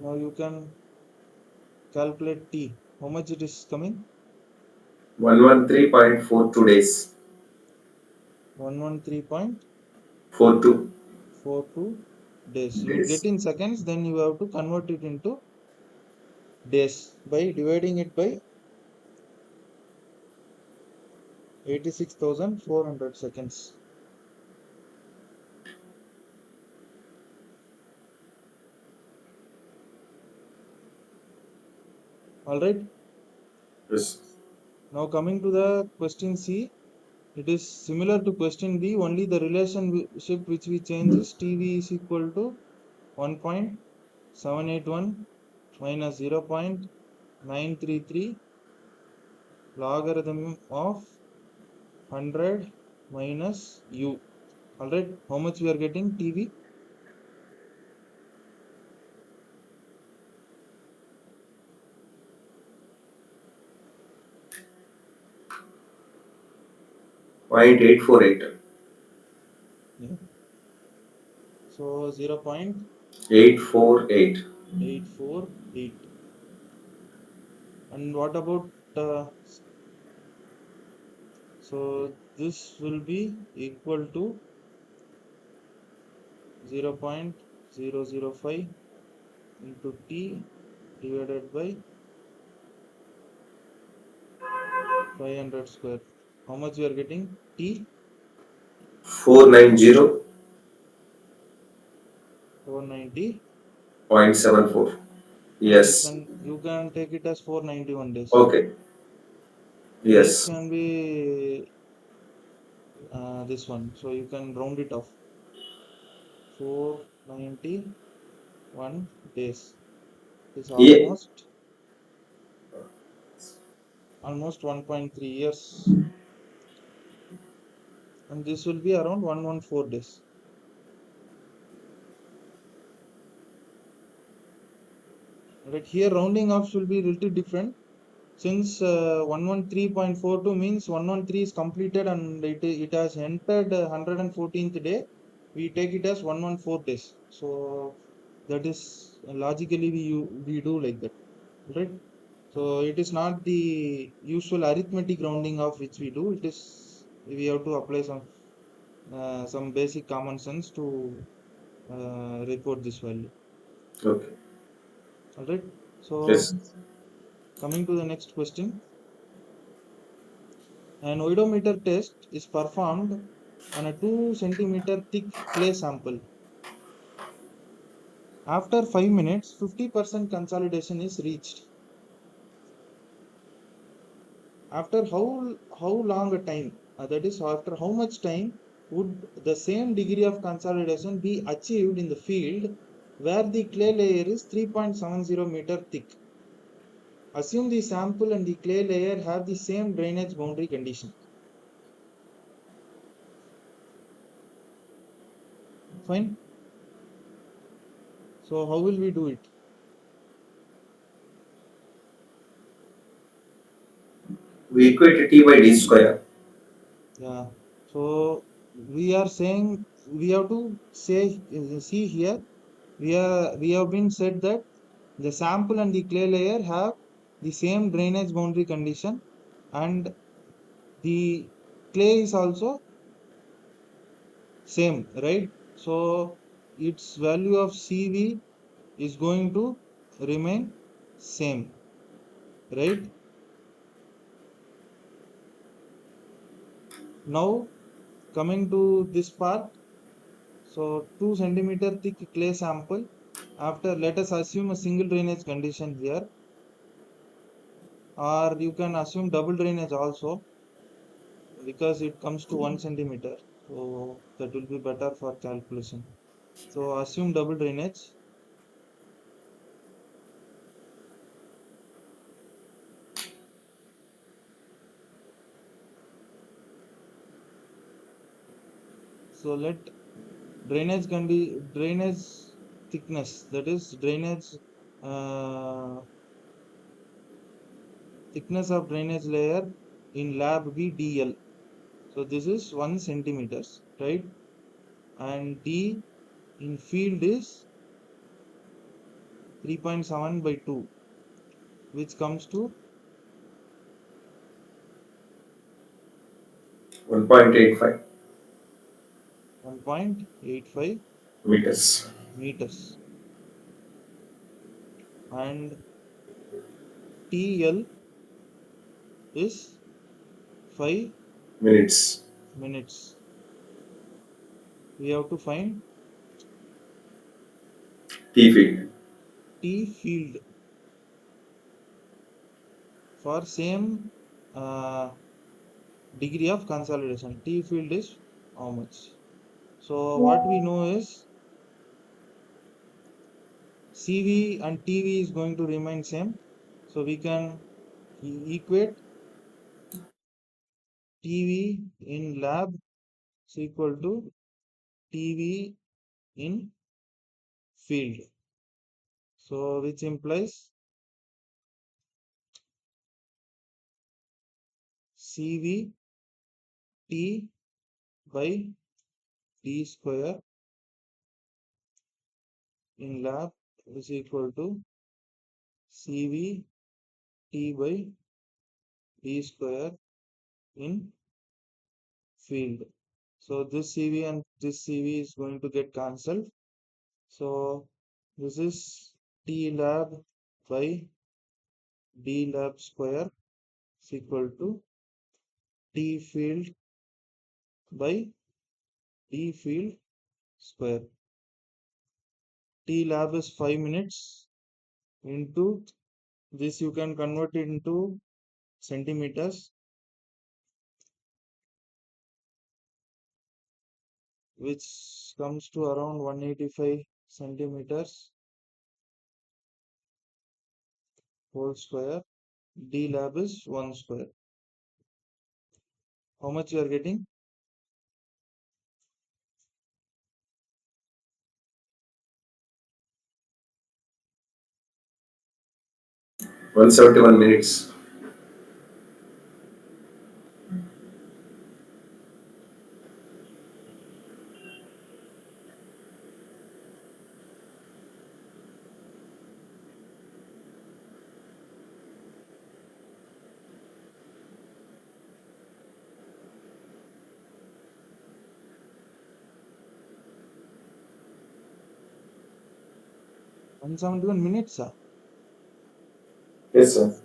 Now you can calculate T. How much it is coming? 113.42 days. 113.42 42 days. You will get days. in seconds, then you have to convert it into days by dividing it by 86,400 seconds. All right. Yes. Now coming to the question C, it is similar to question B, only the relationship which we change is TV is equal to 1.781 minus 0.933 logarithm of 100 minus U. All right. How much we are getting TV? 0.848. Yeah. So 848. 0.848. And what about so this will be equal to 0.005 into T divided by 500 square. How much we are getting? T 490.74. 490. Yes. You can take it as 491 days. Okay. Days Yes. can be this one, so you can round it off. 491 days is Ye- almost almost 1.3 years, and this will be around 114 days. Right here, rounding offs will be little different since 113.42 means 113 is completed and it has entered 114th day. We take it as 114 days. So that is logically we do like that, right? So it is not the usual arithmetic rounding off which we do. It is we have to apply some basic common sense to report this value. Okay. All right. So Yes. coming to the next question, an oedometer test is performed on a 2 centimeter thick clay sample. After 5 minutes, 50% consolidation is reached. After how long a time? That is, after how much time would the same degree of consolidation be achieved in the field where the clay layer is 3.70 meter thick? Assume the sample and the clay layer have the same drainage boundary condition. Fine. So how will we do it? We equate T by D square. Yeah. So we are saying we have to say see here we have been said that the sample and the clay layer have the same drainage boundary condition and the clay is also same, right? So its value of CV is going to remain same, right? Now coming to this part, so 2 centimeter thick clay sample. After let us assume a single drainage condition here, or you can assume double drainage also because it comes to 1 centimeter. So that will be better for calculation. So assume double drainage. So let drainage can be drainage thickness, that is drainage uh, thickness of drainage layer in lab be DL. So this is 1 centimeters, right? And D in field is 3.7 by 2, which comes to 1.85 1.85 meters. meters. And TL is 5 Minutes. minutes. We have to find T field. T field for same degree of consolidation. T field is how much? So what we know is CV and TV is going to remain same. So we can equate TV in lab is equal to TV in field. So which implies CV T by D square in lab is equal to CV T by D square in field. So this CV and this CV is going to get cancelled. So this is T lab by D lab square is equal to T field by D field square. T lab is 5 minutes into this, you can convert it into centimeters, which comes to around 185 centimeters whole square D lab is 1 square. How much you are getting? 171 minutes. — 171 minutes, sir. Yes, sir.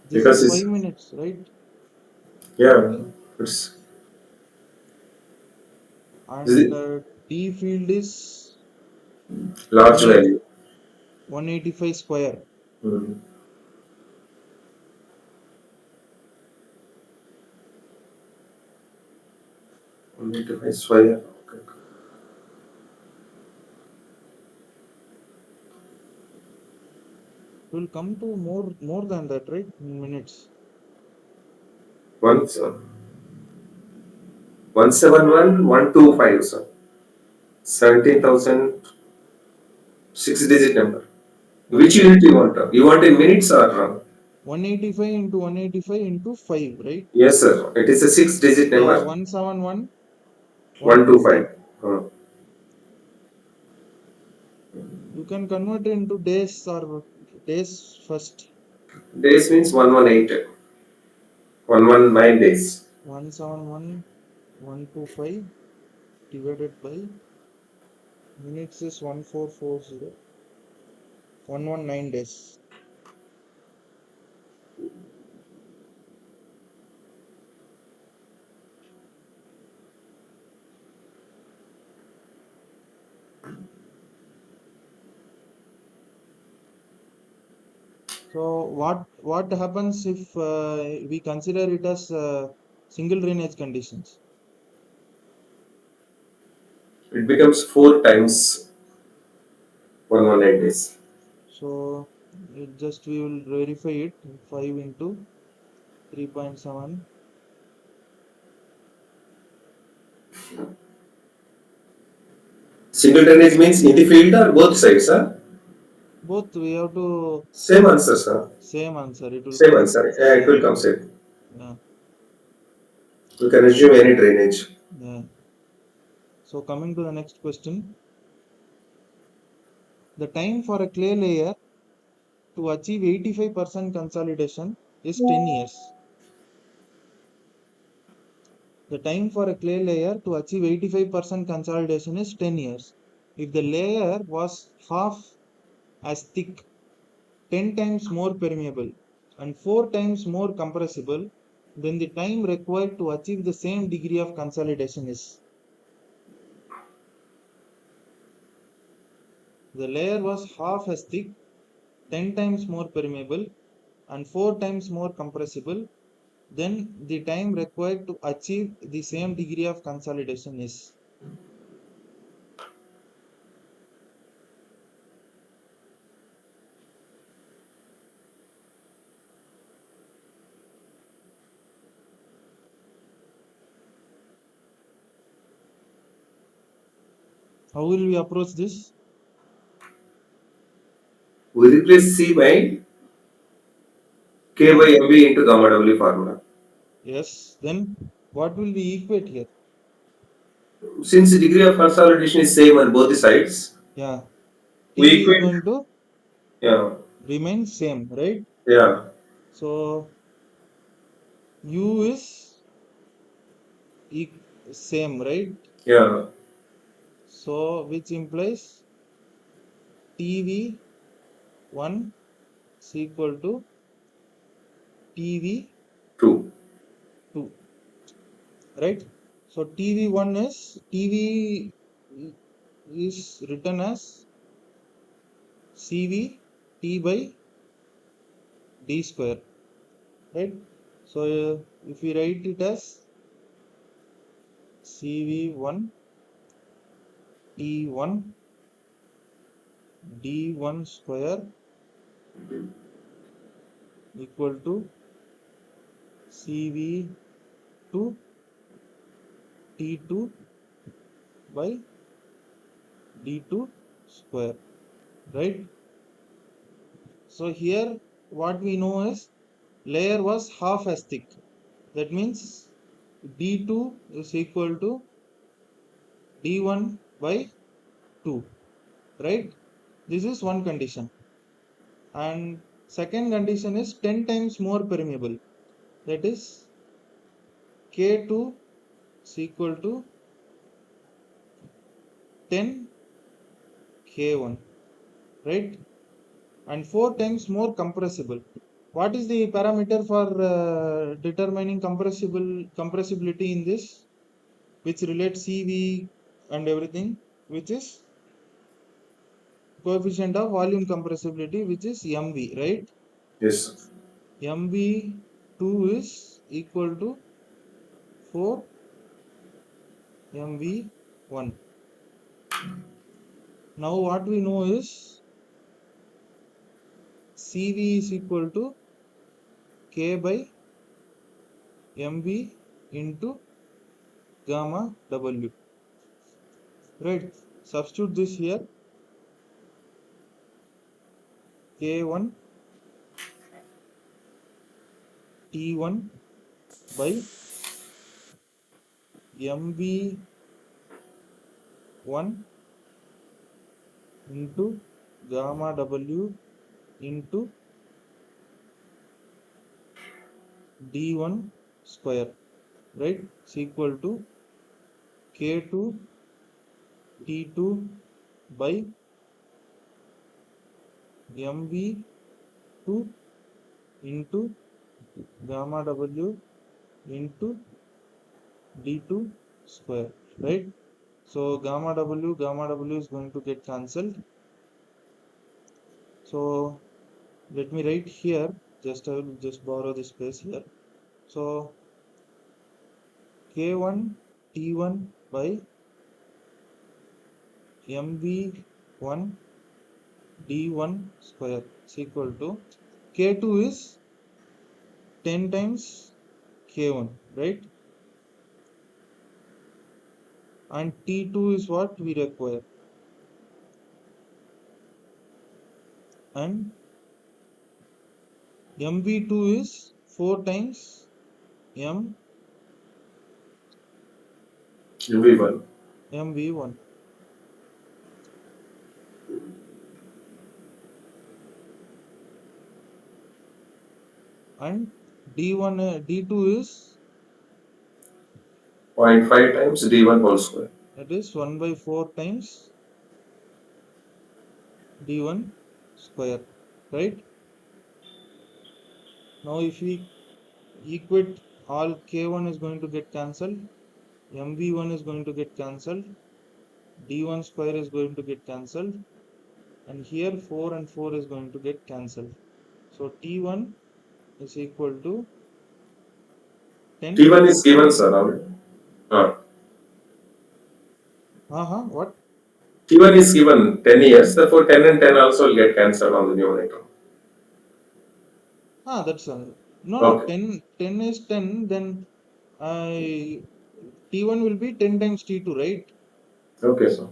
This Because is it's 5 minutes, right? yeah, it's And the D field is large 180 value. 185 square. Hmm. 185 square. Okay. It will come to more than that, right? In minutes. One, 171,125, sir. 17,000, 6 digit number. Which unit 180 you want? You want in minutes or? 185 into 185 into 5, right? Yes, sir. It is a 6 digit Yeah, number. 171 125. 125. You can convert it into days or days first. Days means 118. 119 days. 171 125 divided by minutes is 1440. 119 days. So what happens if we consider it as single drainage conditions? It becomes 4 times 119 days. So it just we will verify it. 5 into 3.7. Single drainage means in the field or both sides, huh? Both we have to Same answer, sir. same answer. It will Same come answer. Yeah, it will same. come same. Yeah. You can assume any drainage. Yeah. So coming to the next question, the time for a clay layer to achieve 85% consolidation is 10 years. The time for a clay layer to achieve 85% consolidation is 10 years. If the layer was half as thick, 10 times more permeable, and 4 times more compressible, then the time required to achieve the same degree of consolidation is. The layer was half as thick, 10 times more permeable, and 4 times more compressible, then the time required to achieve the same degree of consolidation is. How will we approach this? We replace C by K Yeah. by MB into gamma W formula. Yes. Then what will we equate here? Since the degree of consolidation is same on both the sides, Yeah. we T is equate. going to Yeah, remain same, right? yeah, So U is same, right? yeah. So which implies TV1 is equal to TV2, True. right? So TV is written as CV T by D square, right? So if we write it as CV1 T1 d1 square equal to CV2 T2 by d2 square, right? So here what we know is layer was half as thick. That means d2 is equal to d1 by 2, right? This is one condition. And second condition is 10 times more permeable. That is K2 is equal to 10 K1, right? And 4 times more compressible. What is the parameter for determining compressibility in this, which relates CV and everything, which is coefficient of volume compressibility, which is MV, right? Yes. MV2 is equal to 4 MV1. Now what we know is CV is equal to K by MV into gamma W, right? Substitute this here. K1 T1 by MV1 into gamma W into D1 square, right? Is equal to K2 T2 by MV2 into gamma W into D2 square, right? So gamma W is going to get cancelled. So let me write here, I will just borrow this space here. So K1 T1 by MV1 D1 square is equal to K2 is 10 times K1, right? And T2 is what we require. And MV2 is 4 times MV1. MV1. And D2 is, 0.5 times D1 whole square. that is 1 by 4 times D1 square, right? Now if we equate, all K1 is going to get cancelled, MV1 is going to get cancelled, D1 square is going to get cancelled, and here 4 and 4 is going to get cancelled. So T1 is equal to 10. T1 is given, sir. What? T1 is given 10 years, therefore 10 and 10 also will get cancelled on the numerator. That's no, Okay. 10 is 10, then T1 will be 10 times T2, right? Okay, sir.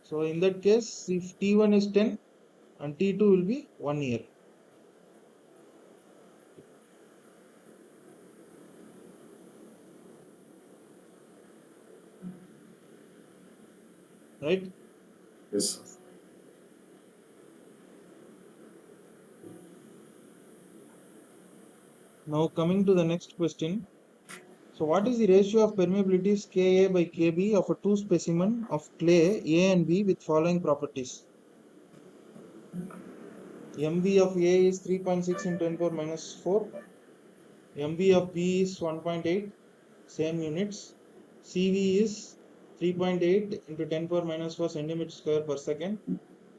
So in that case, if T1 is 10 and T2 will be 1 year. Right? Yes, sir. Now coming to the next question. So what is the ratio of permeabilities Ka by Kb of a two specimen of clay A and B with following properties? MV of A is 3.6 into 10 power minus 4. MV of B is 1.8, same units. CV is 3.8 into 10 power minus 4 centimeter square per second.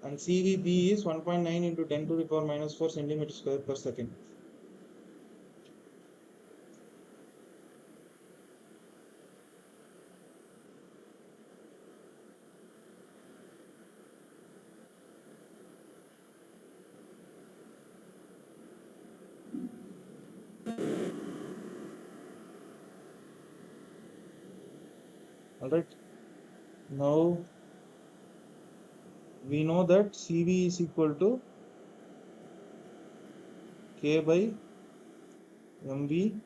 And CVB is 1.9 into 10 to the power minus 4 centimeter square per second. All right. Now we know that CV is equal to K by MV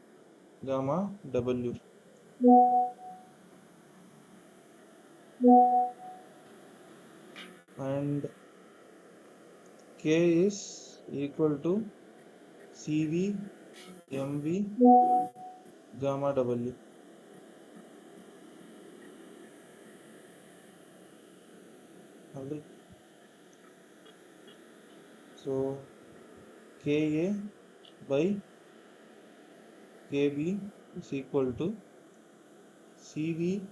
gamma W, and K is equal to CV MV gamma W. All right. So Ka by Kb is equal to CVA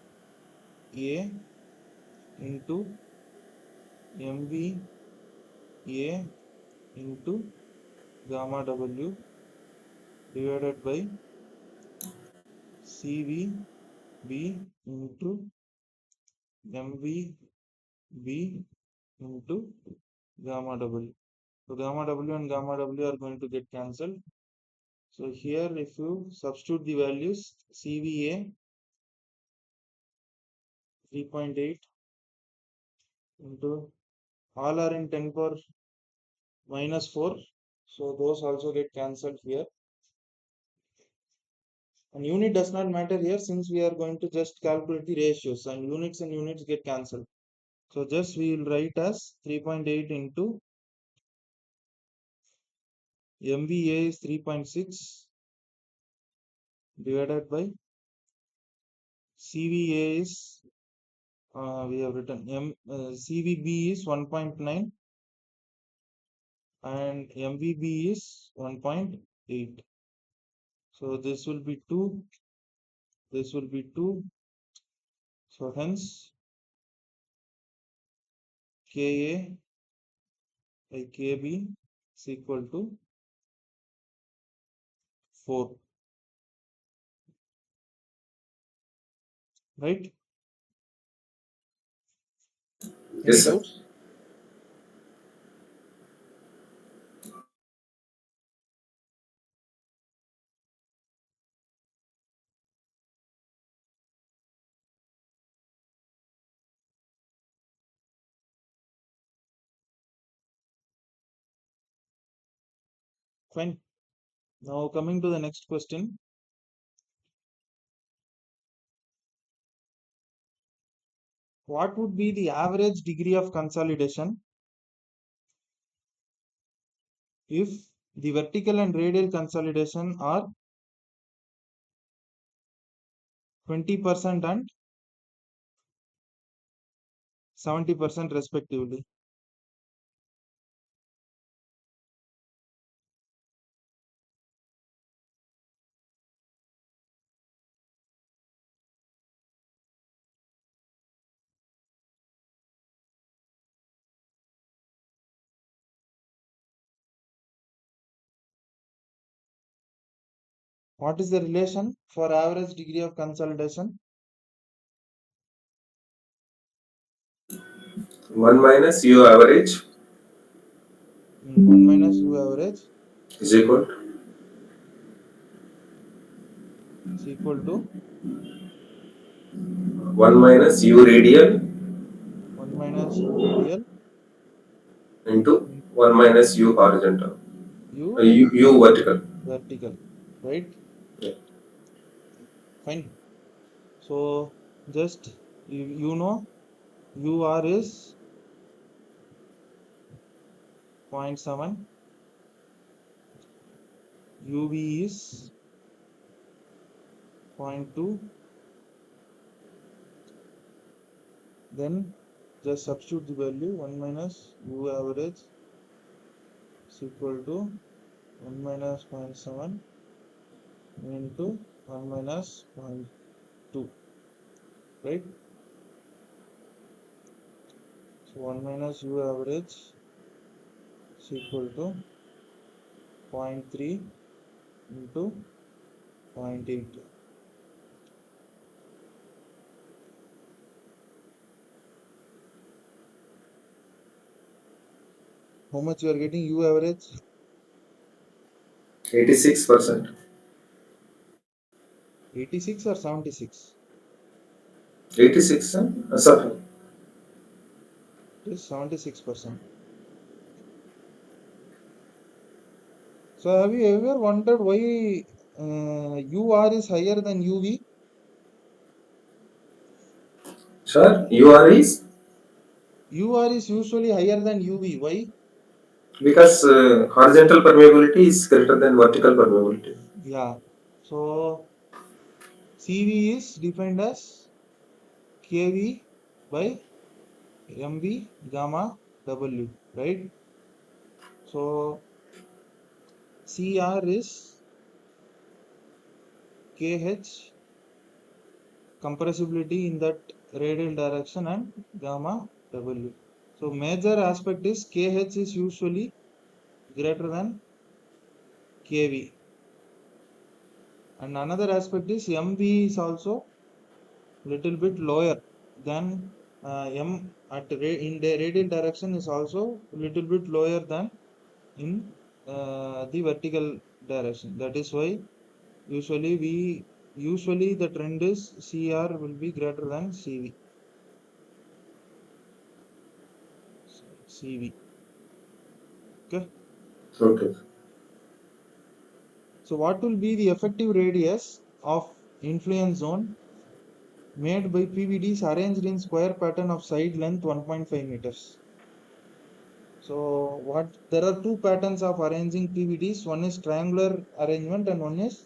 into MVA into gamma W divided by CVB into MVB into gamma W. So gamma W and gamma W are going to get cancelled. So here if you substitute the values, CVA 3.8 into all are in 10 power minus 4. So those also get cancelled here. And unit does not matter here since we are going to just calculate the ratios, and units get cancelled. So just we will write as 3.8 into MVA is 3.6 divided by CVA is we have written CVB is 1.9 and MVB is 1.8. So this will be 2, this will be 2. So hence Ka by Kb is equal to 4. Right? Any Yes, sir. doubts? Fine. Now coming to the next question. What would be the average degree of consolidation if the vertical and radial consolidation are 20% and 70% respectively? What is the relation for average degree of consolidation? 1 minus U average 1 minus U average is equal is equal to 1 minus U radial 1 minus U radial into into 1 minus U horizontal. U U vertical. vertical. Right? Yeah. Fine. So just you know UR is 0.7, UV is 0.2, then just substitute the value 1 minus U average is equal to 1 minus 0.7 into 1 minus 0.2, right? So 1 minus U average is equal to 0.3 into 0.8. How much you are getting U average? 86%. 86 or 76? 86, huh? Sorry. It is 76%. So have you ever wondered why UR is higher than UV? Sir, UR is UR is usually higher than UV. Why? because horizontal permeability is greater than vertical permeability. Yeah. So CV is defined as KV by MV gamma W, right? So CR is KH compressibility in that radial direction and gamma W. So major aspect is KH is usually greater than KV. And another aspect is MV is also little bit lower than M in the radial direction is also little bit lower than in the vertical direction. That is why usually the trend is CR will be greater than CV. CV. Okay. Okay. So what will be the effective radius of influence zone made by PVDs arranged in square pattern of side length 1.5 meters? So there are two patterns of arranging PVDs. One is triangular arrangement and one is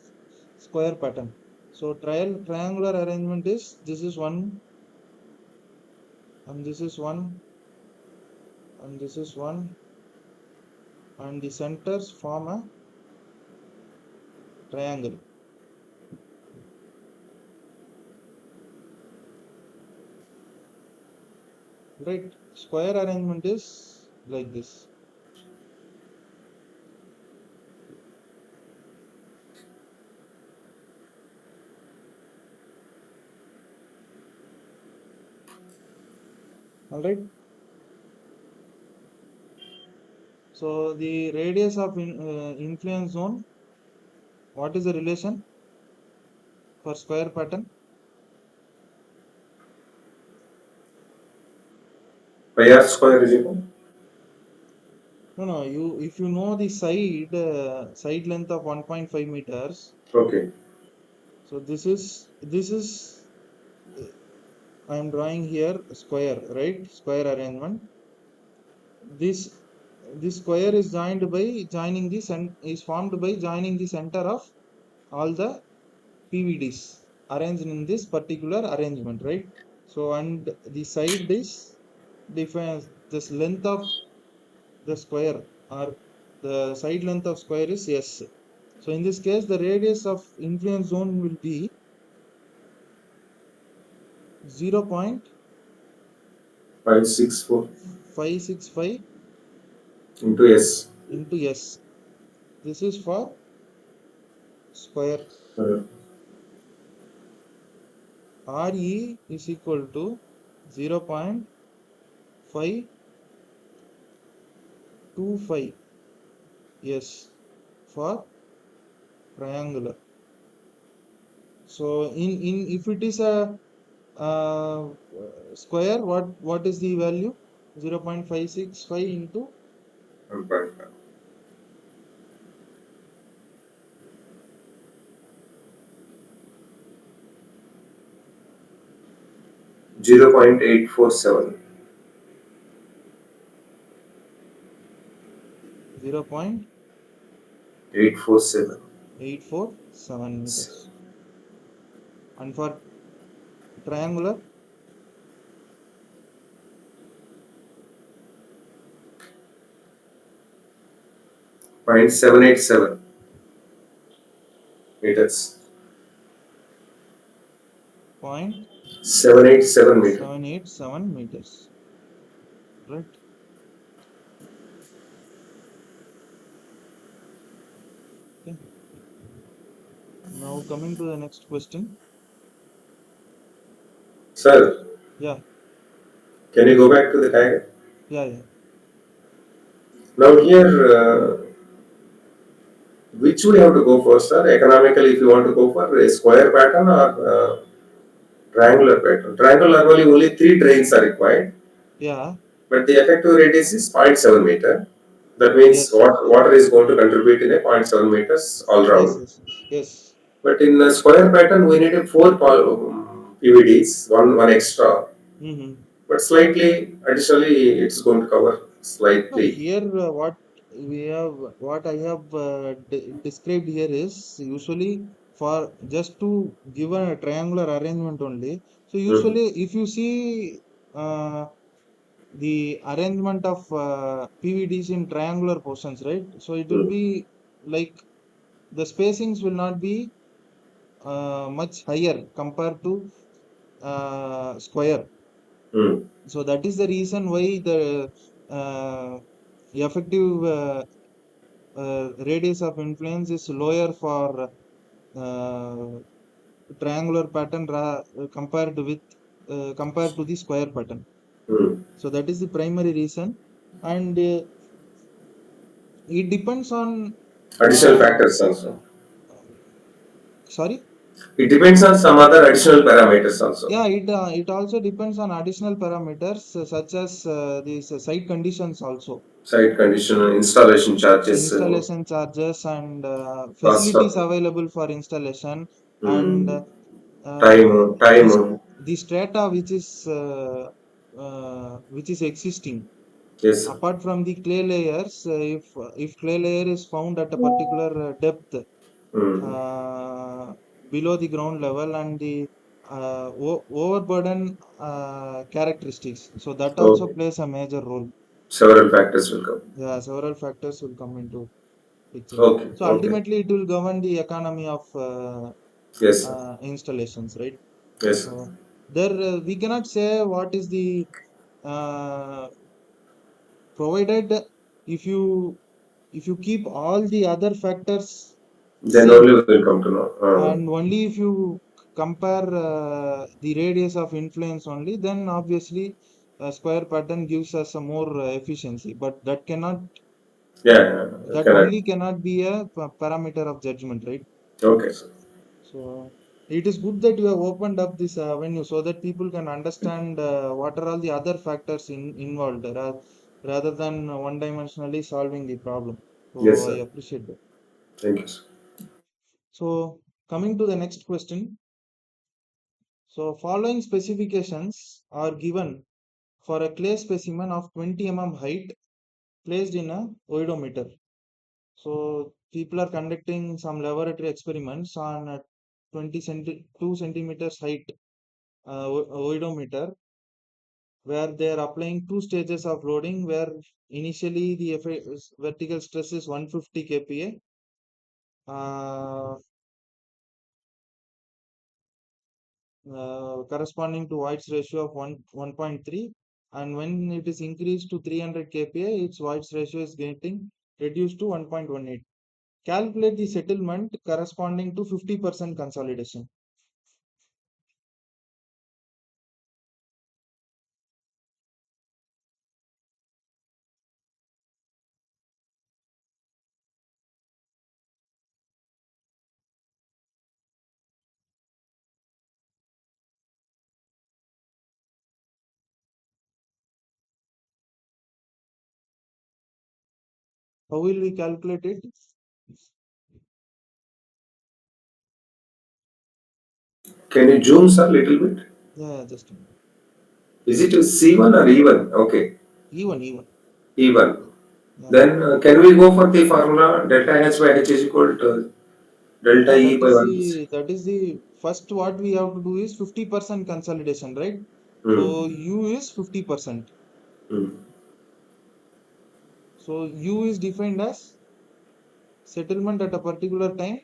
square pattern. So triangular arrangement is this is one and this is one and this is one and the centers form a triangle. Right? Square arrangement is like this. All right. So the radius of influence zone, what is the relation for square pattern? Pi r square is equal. No, if you know the side length of 1.5 meters. Okay. So this is I am drawing here square, right? Square arrangement. This square is formed by joining the center of all the PVDs arranged in this particular arrangement, right? So and the side is defines this length of the square or the side length of square is S. So in this case, the radius of influence zone will be 564 0.565 into S. into S. This is for square. Uh, RE is equal to 0.525 S for triangular. So in if it is a square, what is the value? 0.565 into 1.5. 0.847. 0.847 847. meters. And for triangular, 0.787 meters. 787 meters. 0.787 meters. Right? Okay. Now coming to the next question. Sir, Yeah, can you go back to the diagram? yeah. Now here, which we have to go for, sir? Economically, if you want to go for a square pattern or Triangular pattern. Triangular normally only 3 drains are required, Yeah. but the effective radius is 0.7 meter. That means Yes. water is going to contribute in a 0.7 meters all Yes. round. Yes. Yes. But in a square pattern, we need a 4 PVDs, one extra. Mm-hmm. But slightly, additionally, it's going to cover No, slightly. here what I have described here is usually for just to give a triangular arrangement only. So Mm. usually if you see uh, the arrangement of PVDs in triangular portions, right? So it will Mm. be like the spacings will not be much higher compared to square. Mm. So that is the reason why the uh, effective radius of influence is lower for uh, triangular pattern compared to the square pattern. Mm. So that is the primary reason, and it depends on. Additional Uh, factors also. Sorry. It depends on some other additional parameters also. Yeah, it also depends on additional parameters such as these site conditions also, Site condition, installation charges, installation charges and cost facilities of available for installation, and mm, this time. the strata which is existing Yes. apart from the clay layers. If clay layer is found at a particular depth Mm. uh, below the ground level, and the overburden characteristics, so that also Okay. plays a major role. Several factors will come. Yeah, several factors will come into picture. Okay. So Okay. ultimately, it will govern the economy of Yes, sir. installations, right? Yes, sir. So there we cannot say what is the uh, provided if you keep all the other factors Then same, only we will come to know. and only if you compare the radius of influence only, then obviously a square pattern gives us a more efficiency, but Yeah, yeah, yeah. that Correct. only cannot be a parameter of judgment, right? Okay, sir. So it is good that you have opened up this avenue so that people can understand what are all the other factors involved, rather than one dimensionally solving the problem. Yes, So I sir. appreciate that. Thank you, sir. So coming to the next question. So following specifications are given for a clay specimen of 20 mm height placed in a oedometer. So people are conducting some laboratory experiments on a 2 centimeters height oedometer, where they are applying two stages of loading, where initially the vertical stress is 150 kPa, corresponding to White's ratio of 1.3, and when it is increased to 300 kPa, its White's ratio is getting reduced to 1.18. Calculate the settlement corresponding to 50% consolidation. How will we calculate it? Can you zoom, sir, a little bit? Yeah, just a minute. Is it a C1 or E1? Okay, Even. E1. Yeah, Then can we go for the formula delta H by H is equal to delta yeah. E by 1? That is the first. What we have to do is 50% consolidation, right? Hmm. So U is 50%. Hmm. So U is defined as settlement at a particular time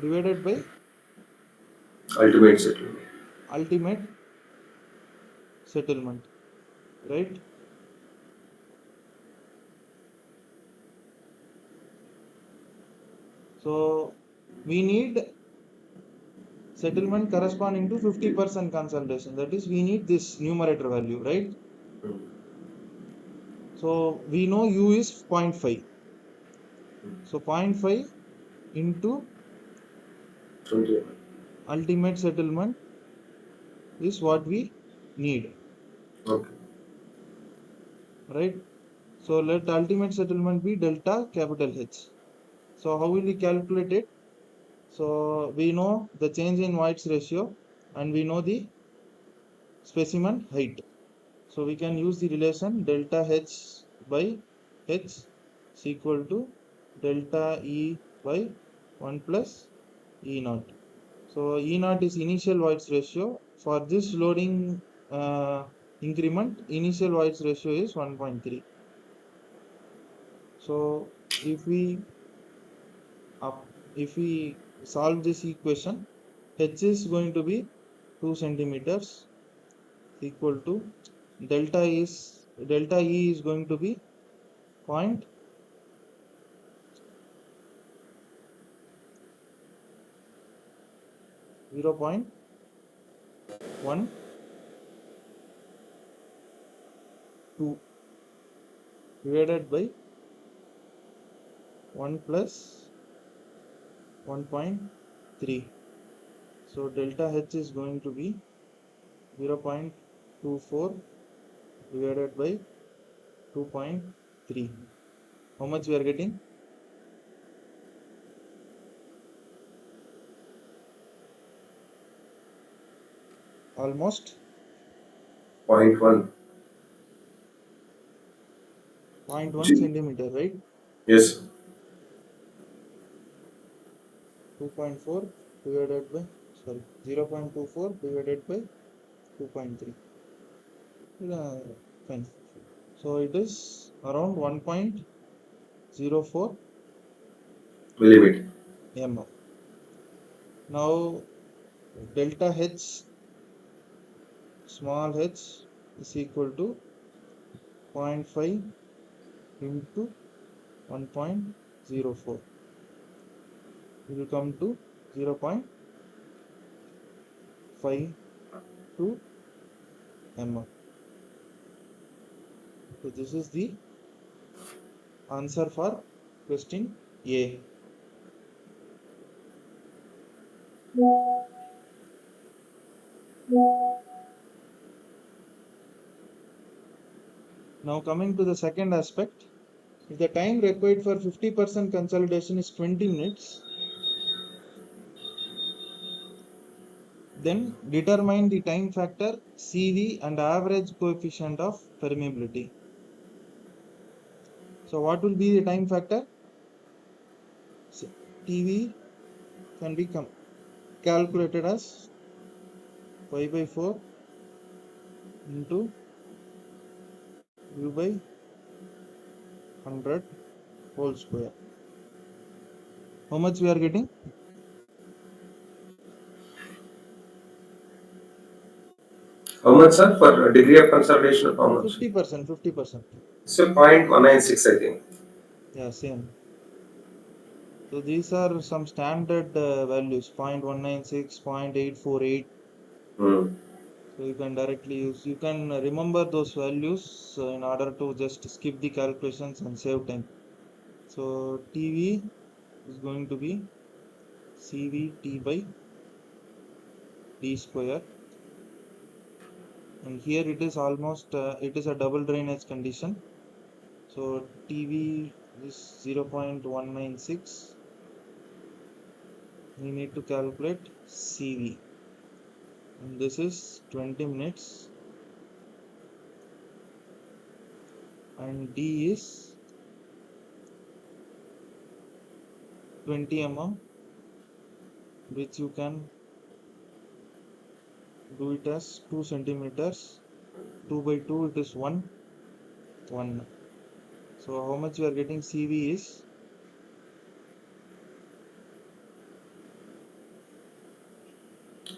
divided by Ultimate settlement. ultimate settlement, right? So we need settlement corresponding to 50% consolidation. That is, we need this numerator value, right? So we know U is 0.5. So 0.5 into 20. ultimate settlement is what we need, Okay. right? So let ultimate settlement be delta capital H. So how will we calculate it? So we know the change in White's ratio and we know the specimen height. So we can use the relation delta H by H is equal to delta E by 1 plus E naught. So E naught is initial White's ratio. For this loading increment, initial White's ratio is 1.3. So if we solve this equation, H is going to be 2 centimeters equal to delta E is going to be point 0.12 divided by 1 plus 1.3. So delta H is going to be 0.24 divided by 2.3. How much we are getting? Almost 0.1. 0.1 centimeter, right? Yes. 2.4 divided by 0.24 divided by 2.3. Fine. So it is around 1.04 Millimeter. mm. Now delta H small h is equal to 0.5 into 1.04. It will come to 0.52 mm. So this is the answer for question A. Now coming to the second aspect, if the time required for 50% consolidation is 20 minutes, then determine the time factor CV and average coefficient of permeability. So what will be the time factor? So TV can be calculated as pi by 4 into U by 100 whole square. How much we are getting? How much, sir, for degree of consolidation of how much? 50%, 50%. So 0.196, I think. Yeah, same. So these are some standard values, 0.196, 0.848. Hmm. So you can directly use, you can remember those values in order to just skip the calculations and save time. So TV is going to be CVT by D square. And here it is almost, it is a double drainage condition. So TV is 0.196. We need to calculate CV. And this is 20 minutes. And D is 20 mm, which you can do it as 2 centimeters. 2 by 2, it is 1. So how much you are getting CV is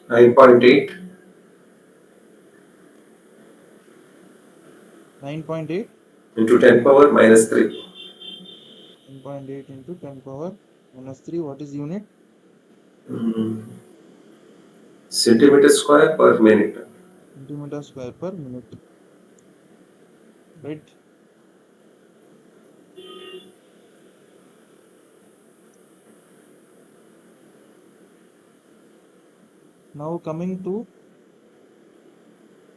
9.8 9.8. into 10 power minus 3. 9.8 into 10 power minus 3. What is unit? Hmm. Centimeter square per minute. Centimeter square per minute. Right. Now coming to,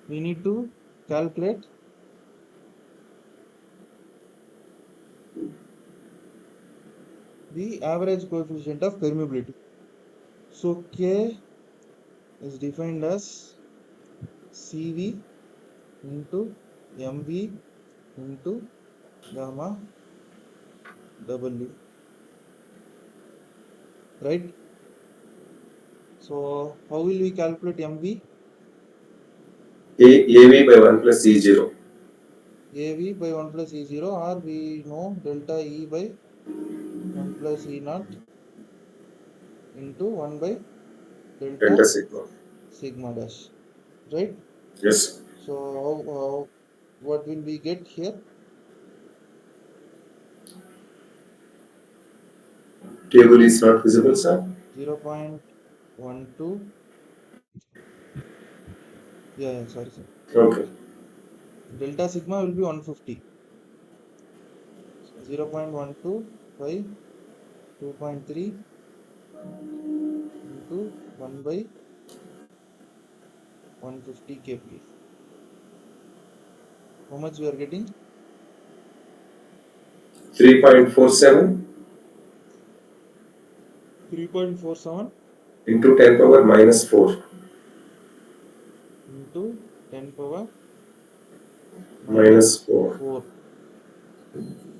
we need to calculate the average coefficient of permeability. So K is defined as CV into MV into gamma W, right? So how will we calculate MV? AV by 1 plus E0. AV by 1 plus E0, or we know delta E by 1 plus E naught into 1 by Delta delta sigma. sigma dash, right? Yes. So what will we get here? Table is not visible, sir. 0.12. Yeah, sorry, sir. Okay. Delta sigma will be 150. 0.12 by 2.3 into 1 by 150 kPa. How much we are getting? 3.47 3.47 into 10 power minus 4 into 10 power minus minus 4 4. What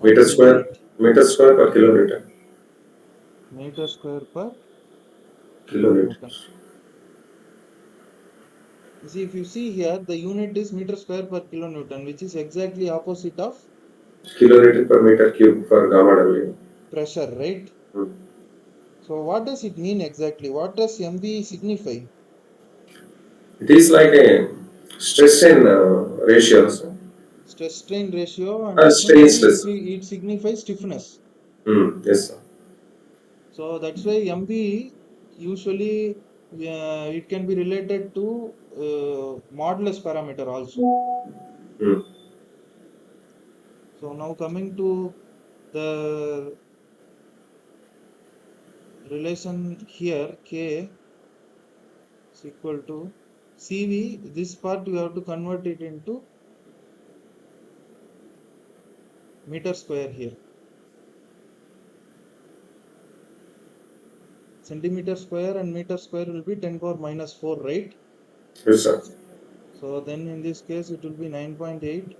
meter will we square get? per kilometer. Meter square per Kilometer. kilonewton. You see, if you see here, the unit is meter square per kilonewton, which is exactly opposite of Kiloliter per meter cube for gamma W. pressure, right? Hmm. So what does it mean exactly? What does MV signify? It is like a stress in ratio. So. Stress strain ratio, and Strain definitely stress. it signifies stiffness. Yes, sir. So that's why MV usually it can be related to modulus parameter also. Hmm. So now coming to the relation here, K is equal to CV. This part we have to convert it into meter square here. Centimeter square and meter square will be 10 power minus 4, right? Yes, sir. So then in this case it will be 9.8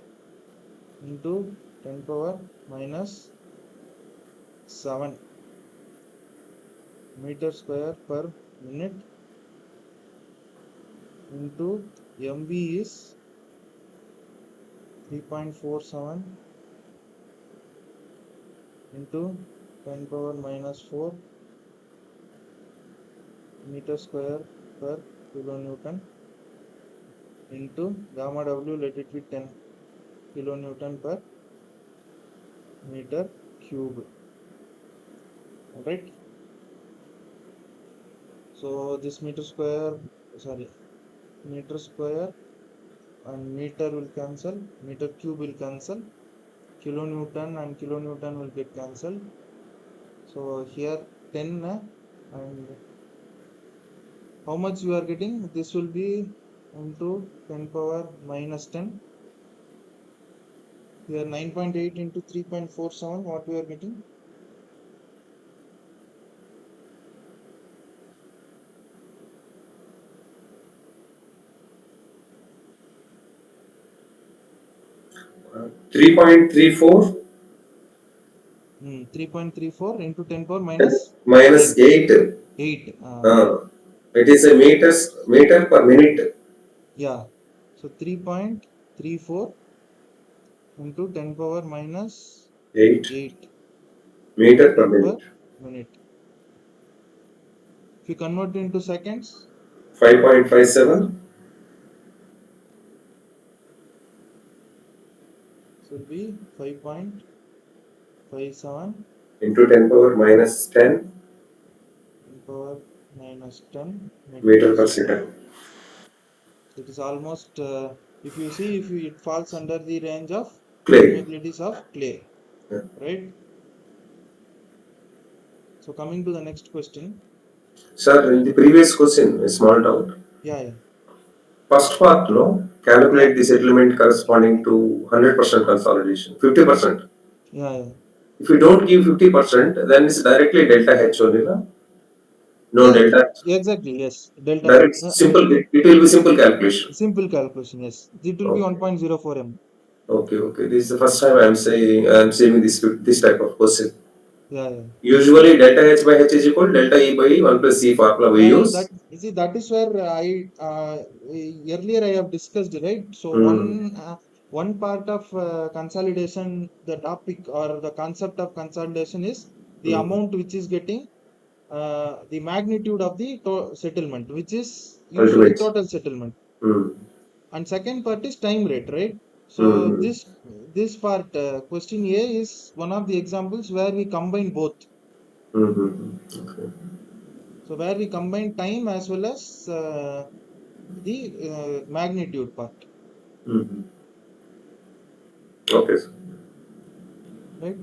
into 10 power minus 7 meter square per minute into MV is 3.47 into 10 power minus 4 meter square per kilonewton into gamma W, let it be 10 kilonewton per meter cube. Alright. So this meter square and meter will cancel, meter cube will cancel, kilonewton and kilonewton will get cancelled. So here 10 and how much you are getting? This will be into 10 power minus 10. Here 9.8 into 3.47. What we are getting? Uh, 3.34 3.34 into 10 power minus minus 9. 8. 8. It is a meter per minute. Yeah. So 3.34 into 10 power minus 8 8 meter per meter per minute. minute. If you convert into seconds, 5.57 it will be 5.57 into 10 power minus 10 power minus 10 meter meter per per second. second. It is almost, if you see, it falls under the range of Clay. permeabilities of clay, Yeah. right? So coming to the next question, Sir, in the previous question, a small doubt. Yeah, First part, no, yeah, calculate the settlement corresponding to 100% consolidation, 50%. yeah. If you don't give 50%, then it's directly delta H only, no? No Yeah, delta. exactly. Yes. Delta. Direct, simple, it will be simple calculation. Simple calculation. Yes. It will be Okay. 1.04 m. Okay, okay. This is the first time I'm seeing this type of question. Yeah. Usually delta H by H is equal delta E by 1 plus C formula we That use. you see, that is where earlier I have discussed, right? So Hmm. one part of consolidation, the topic or the concept of consolidation is the Hmm. amount which is getting the magnitude of the settlement, which is usually Ultimate. total settlement. Hmm. And second part is time rate, right? So Hmm. this part, question A is one of the examples where we combine both. Hmm. Hmm. Okay. So where we combine time as well as the magnitude part, Hmm. Okay, sir. right?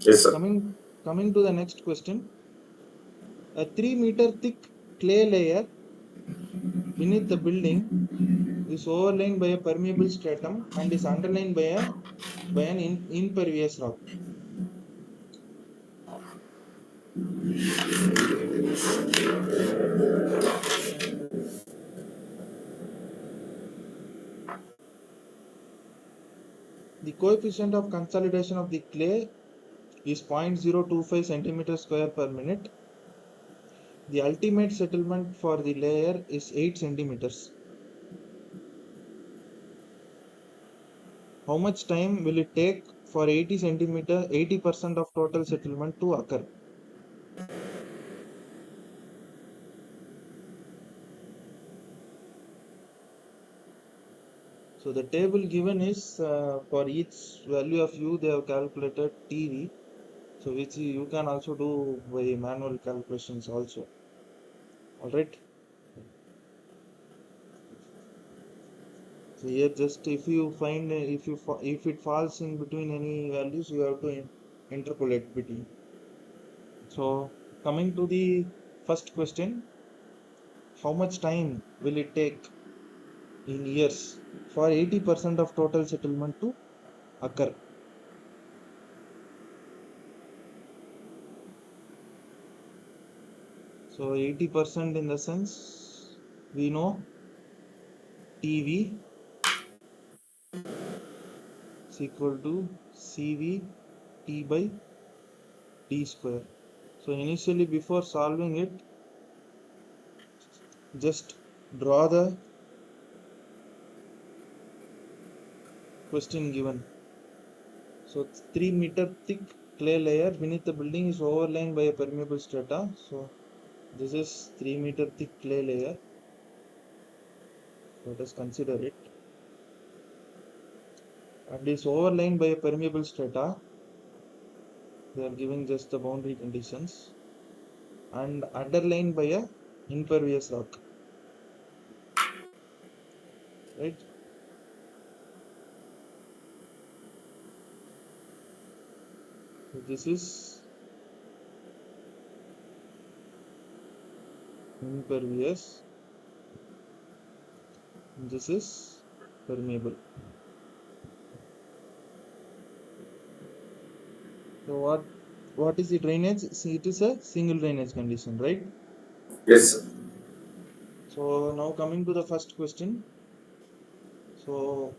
Yes, sir. Coming to the next question. A 3-meter thick clay layer beneath the building is overlain by a permeable stratum and is underlain by an impervious rock. The coefficient of consolidation of the clay is 0.025 centimeters square per minute. The ultimate settlement for the layer is 8 centimeters. How much time will it take for 80% of total settlement to occur? So the table given is for each value of u they have calculated TV. So which you can also do by manual calculations also. All right. So here just if you find if it falls in between any values, you have to interpolate between. So coming to the first question, how much time will it take in years for 80% of total settlement to occur? So 80% in the sense we know TV is equal to CV T by D square. So initially before solving it, just draw the question given. So 3-meter thick clay layer beneath the building is overlain by a permeable strata. So this is 3-meter thick clay layer. Let us consider it. And is overlain by a permeable strata. They are giving just the boundary conditions. And underlain by a impervious rock. Right? So this is impervious. This is permeable. So what is the drainage? See, it is a single drainage condition, right? Yes, sir. So now coming to the first question. So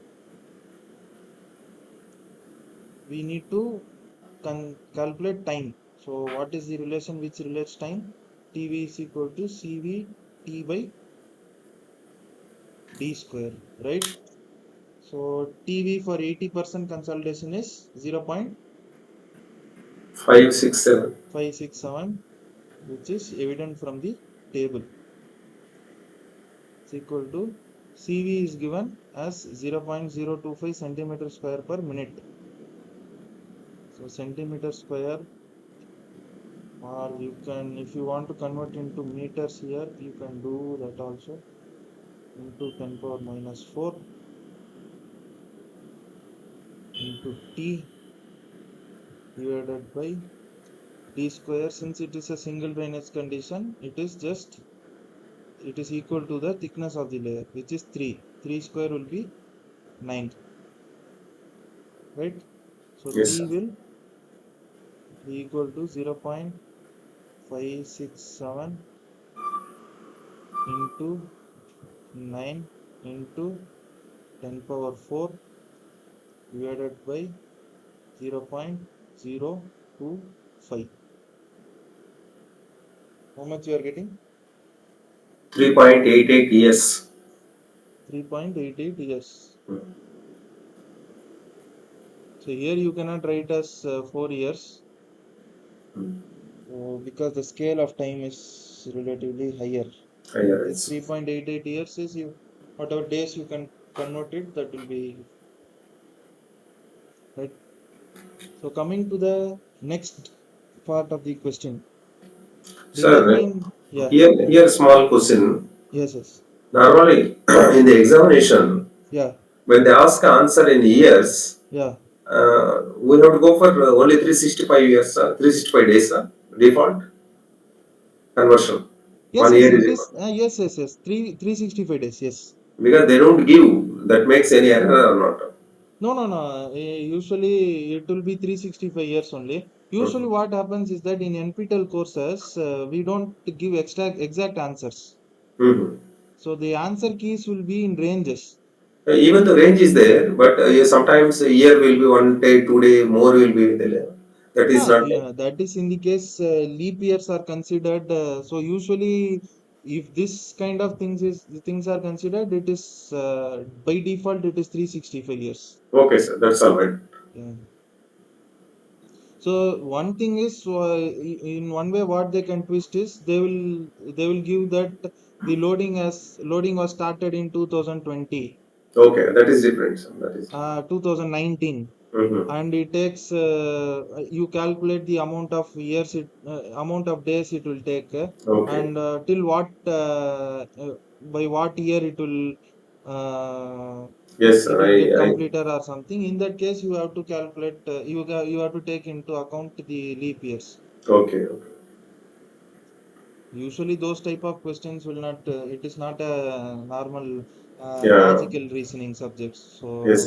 we need to calculate time. So what is the relation which relates time? TV is equal to CV T by D square, right? So TV for 80% consolidation is 5, 6, 7. 0.567, which is evident from the table. It's equal to CV is given as 0.025 centimeter square per minute. So centimeter square, or you can, if you want to convert into meters here, you can do that also, into 10 power minus 4 into T divided by d square, since it is a single drainage condition, it is equal to the thickness of the layer, which is 3. 3 square will be 9, right? So Yes, T sir. will be equal to 0.567 into 9 into 10 power 4 divided by 0.025. How much you are getting? 3.88 years. 3.88 years. So here you cannot write as 4 years because the scale of time is relatively higher. Higher This it's 3.88 years is you whatever days you can convert it, that will be right. So coming to the next part of the question, sir. determine. Yeah, Here small question. yes, yes, Normally in the examination, yeah, when they ask answer in years, yeah. we have to go for only 365 years, 365 days, default conversion. Yes, One yes, year is it is. equal. Yes, yes, yes. 365 days. Yes. Because they don't give that makes any error or not. No, no, no. Usually it will be 365 years only. Usually Mhm. what happens is that in NPTEL courses, we don't give exact answers. Mhm. So the answer keys will be in ranges. Even the range is there, but sometimes a year will be 1 day, 2 day, more will be there. That is Ah, not. yeah, that is in the case leap years are considered. So usually, if this kind of things are considered, it is by default it is 365 years. Okay, sir, that's all right. Yeah. So one thing is, in one way, what they can twist is they will give that the loading was started in 2020, Okay, that is different, sir. That is. 2019, Mhm. and it takes you calculate the amount of days it will take, Okay. and till what by what year uh, Yes, it sir. will get I completed or something. In that case, you have to calculate, you have to take into account the leap years. okay, okay. Usually those type of questions will not, it is not a normal Yeah. logical reasoning subjects. So Yes.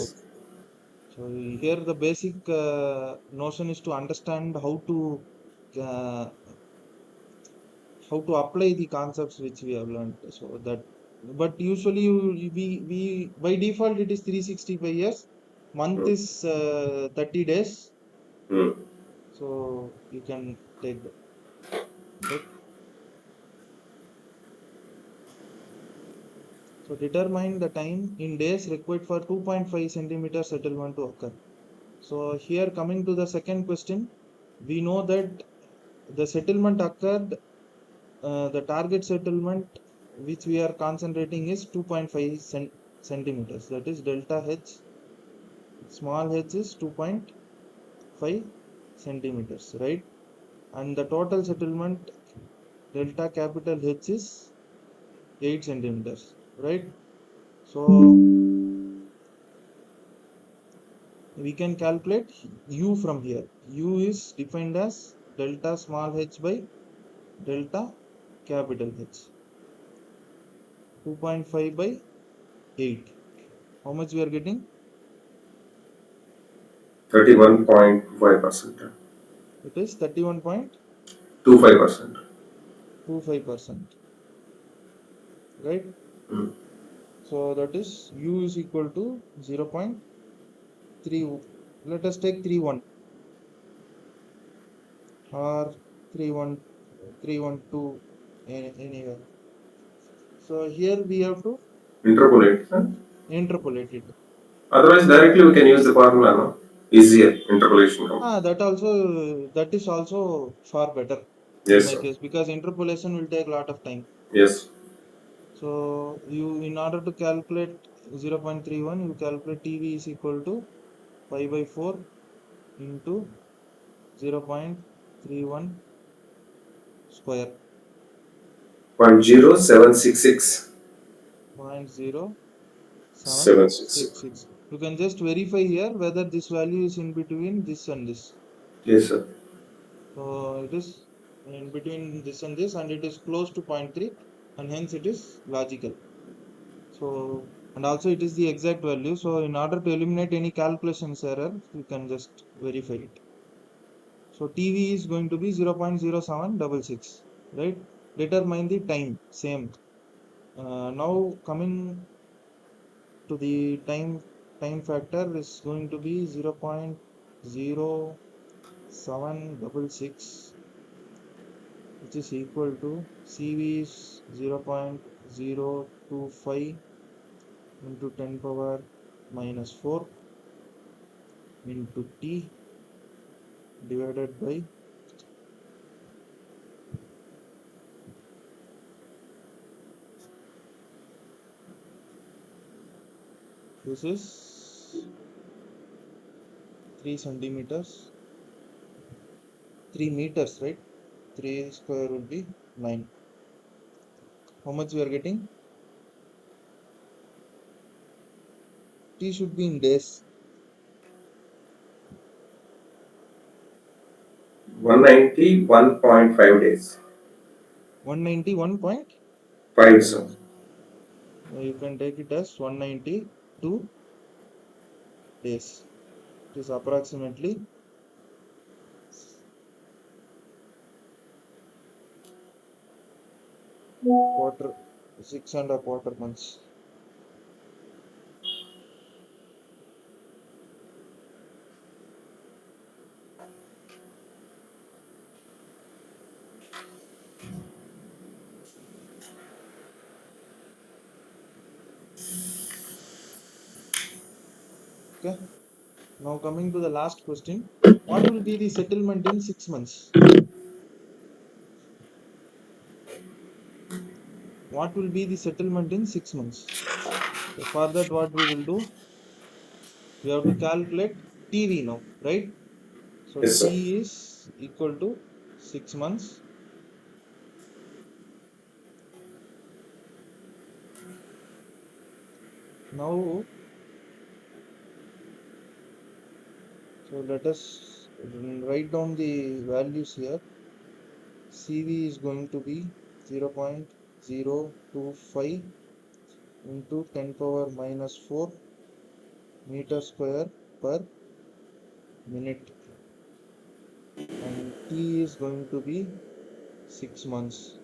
here the basic notion is to understand uh, how to apply the concepts which we have learned. So that, but usually we by default it is 365 years. Month Mm. is 30 days. Mm. So you can take that, right? So determine the time in days required for 2.5 centimeter settlement to occur. So here coming to the second question, we know that the settlement occurred, the target settlement which we are concentrating is 2.5 centimeters. That is delta H, small h is 2.5 centimeters, right? And the total settlement delta capital H is 8 centimeters, right? So we can calculate U from here. U is defined as delta small h by delta capital H. 2.5 by 8. How much we are getting? 31.5%. It is 31.25%, 25%. right? Mm. So that is U is equal to 0.3. Let us take 3.1 or 3.1, 3.12 anywhere. So here we have to Interpolate. interpolate it. Otherwise, directly we can use the formula. No? Easier interpolation. That is also far better in Yes, my sir. case, because interpolation will take a lot of time. Yes. So you, in order to calculate 0.31, you calculate TV is equal to pi by 4 into 0.31 square, 0.0766. point zero seven 766. six six. You can just verify here whether this value is in between this and this. Yes, sir. So it is in between this and this, and it is close to 0.3, and hence it is logical. So, and also it is the exact value. So in order to eliminate any calculations error, you can just verify it. So TV is going to be 0.0766, right? Determine the time, same. Now coming to the time factor is going to be 0.0766, which is equal to CV is 0.025 into 10 power minus 4 into T divided by this is 3 centimeters, 3 meters, right? 3 square would be 9. How much we are getting? T should be in days. 191.5 days. 191.5. 5, sir. You can take it as 192 days. It is approximately quarter, 6.25 months. Okay. Now coming to the last question. What will be the settlement in 6 months? What will be the settlement in 6 months? So for that, what we will do? We have to calculate TV now, right? So Yes, sir. T is equal to 6 months. Now, so let us write down the values here. CV is going to be 0.025 into 10 power minus 4 meter square per minute, and T is going to be 6 months,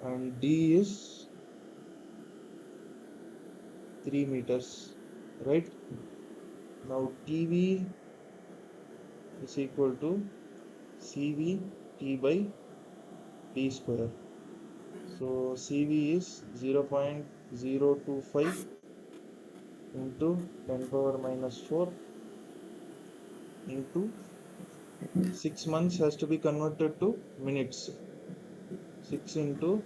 and D is 3 meters, right? Now TV is equal to CV T by D square. So CV is 0.025 into 10 power minus 4 into 6 months has to be converted to minutes. 6 into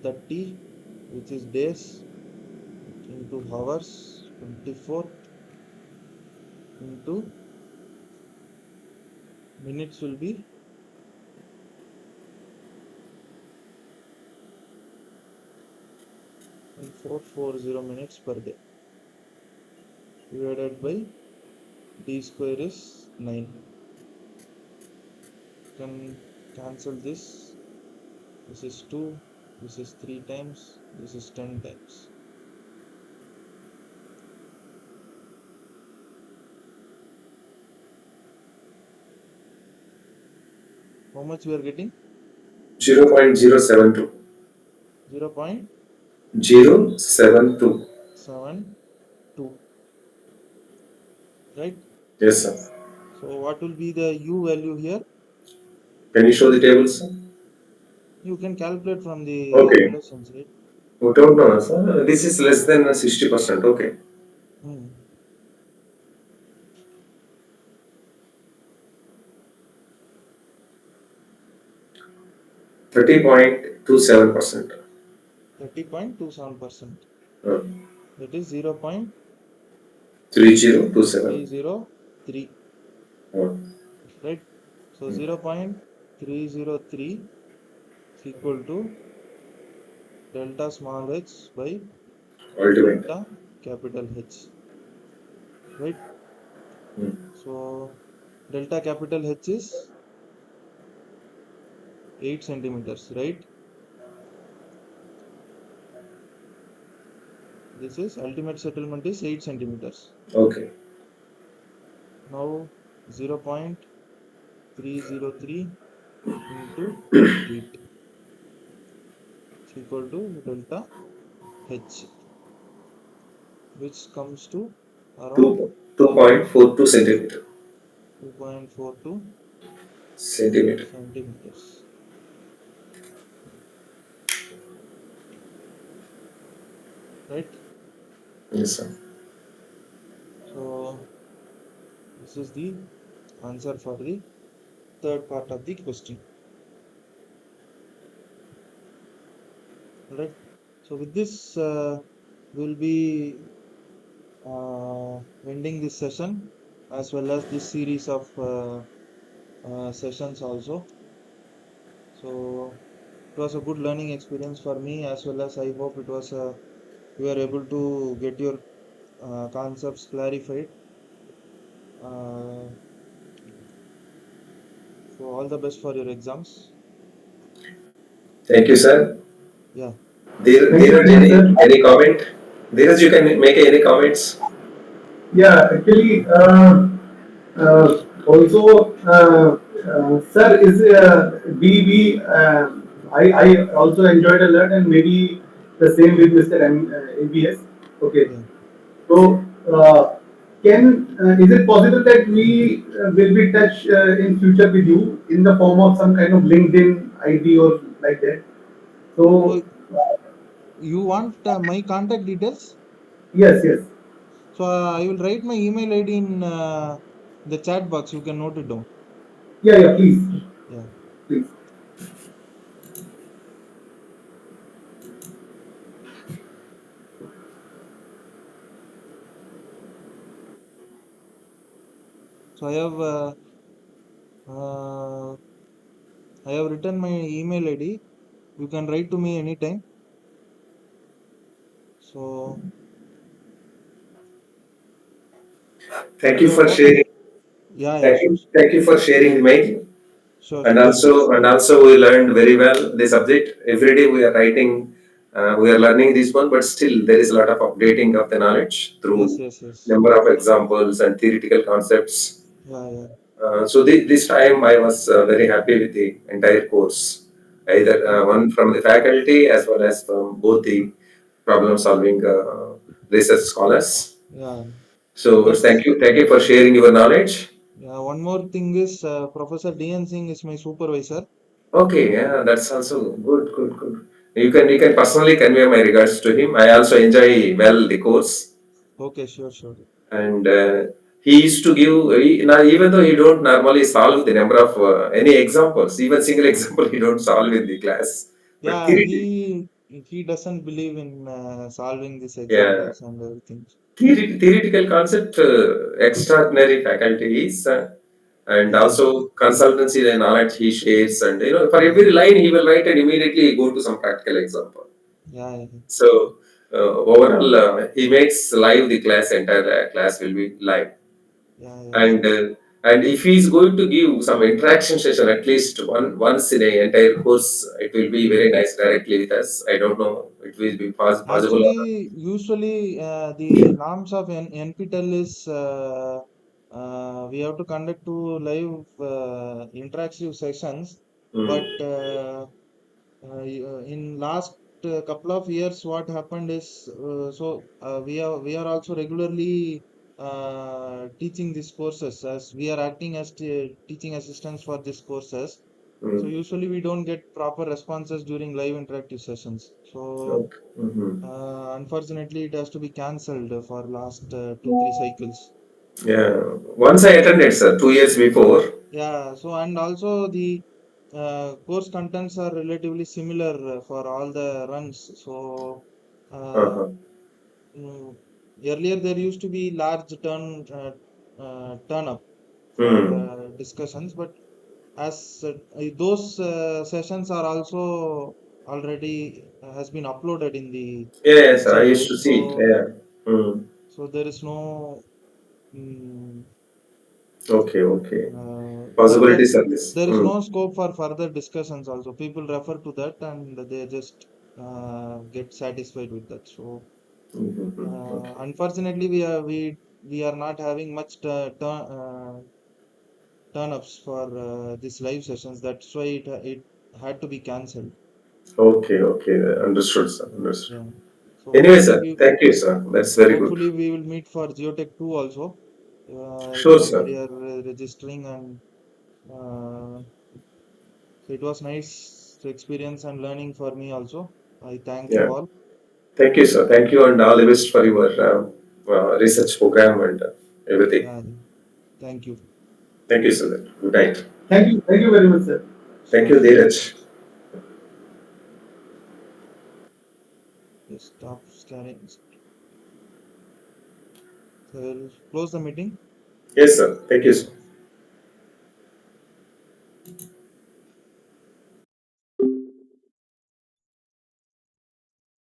30, which is days, into hours, 24, into minutes will be 440 minutes per day, divided by D square is 9. You can cancel this. This is 2, this is 3 times, this is 10 times. How much we are getting? 0.072. 0.72, 0.072. right? Yes, sir. So what will be the U value here? Can you show the tables, sir? You can calculate from the Okay. relations, right? We don't know, sir. This is less than 60%. Okay. Hmm. 30.27%. 30.27%. Uh, That is 0.303. 3027. Right? So 0.303 is equal to delta small h by Ultimate. delta capital H. Right? Mm. So delta capital H is 8 centimeters, right? This is ultimate settlement is 8 centimeters. Okay. Now 0.303 into 8 is equal to delta H, which comes to around 2.42 centimeter. 2.42 Centimeter. centimeters, right? Yes, sir. So this is the answer for the third part of the question, right? So with this, we'll be ending this session as well as this series of sessions also. So it was a good learning experience for me, as well as I hope it was you were able to get your concepts clarified. Uh, so all the best for your exams. Thank you, sir. Yeah. Thank you Dheeraj, so much, sir. any comment? Dheeraj, you can make any comments? Yeah, actually, also, sir, is I also enjoyed a lot, and maybe the same with Mr. ABS. Okay, Yeah. so is it possible that we will be touch in future with you in the form of some kind of LinkedIn ID or like that? So So you want my contact details? yes, yes, So I will write my email ID in the chat box. You can note it down. yeah, yeah, please, Yeah. please. So uh, I have written my email ID. You can write to me anytime. So Thank you you are for noted. sharing. Yeah, yeah, sure, sure, Thank you for sharing the mail. sure, And sure, sure. also we learned very well the subject. Every day we are writing, we are learning this one, but still there is a lot of updating of the knowledge Yes, through yes, yes. number of examples and theoretical concepts. Yeah, yeah. So this time I was very happy with the entire course, either Okay. one from the faculty as well as from both the problem solving research scholars. Yeah. So That's thank you for sharing your knowledge. yeah. One more thing is Professor DN Singh is my supervisor. Okay, yeah, that's also good, good, good. You can personally convey my regards to him. I also enjoy well the course, Okay, sure, sure. and he used to give. Now, even though he don't normally solve the number of any examples, even single example he don't solve in the class, but Yeah, he doesn't believe in solving these yeah, examples and everything. theoretical concept, extraordinary faculties, and Yeah, also consultancy the knowledge he shares, and for every line he will write and immediately go to some practical example. yeah, yeah, So overall, he makes live the class. Entire class will be live, yeah, yeah. and if he is going to give some interaction session at least once in a entire course, it will be very nice directly with us. I don't know it will be possible or not. Actually, usually the norms of NPTEL is we have to conduct two live interactive sessions, but Mm. in last couple of years, what happened is we are also regularly teaching these courses, as we are acting as teaching assistants for these courses. So Mm. usually we don't get proper responses during live interactive sessions. So Okay. Mhm. unfortunately, it has to be cancelled for last 2-3 cycles. Yeah, once I attended, sir, 2 years before. Yeah, so and also the course contents are relatively similar for all the runs. So uh, Uh-huh. mm, earlier there used to be large turn up for Hmm. discussions, but as those sessions are also already has been uploaded in the Yes, I website, used right? to see it. So Yeah. Hmm. there is no mm, Okay, okay. But Possibilities are this. there is no scope for further discussions also. People refer to that and they just get satisfied with that. So Okay. unfortunately, we are not having much turn-ups for these live sessions. That's why it had to be cancelled. Okay, okay. Understood, sir. Understood. Yeah. So Anyway, sir, thank you, sir. That's very good. hopefully we will meet for Geotech 2 also. Sure, Whenever sir. you are registering, and it was nice experience and learning for me also. I thank you Yeah. all. Thank you, sir. Thank you, and all the best for your research program and everything. Yeah, thank you. Thank you, sir. Good night. Thank you very much, sir. Thank Sure, you, sure. Dheeraj. Just stop sharing. So we'll close the meeting. Yes, sir. Thank you, sir.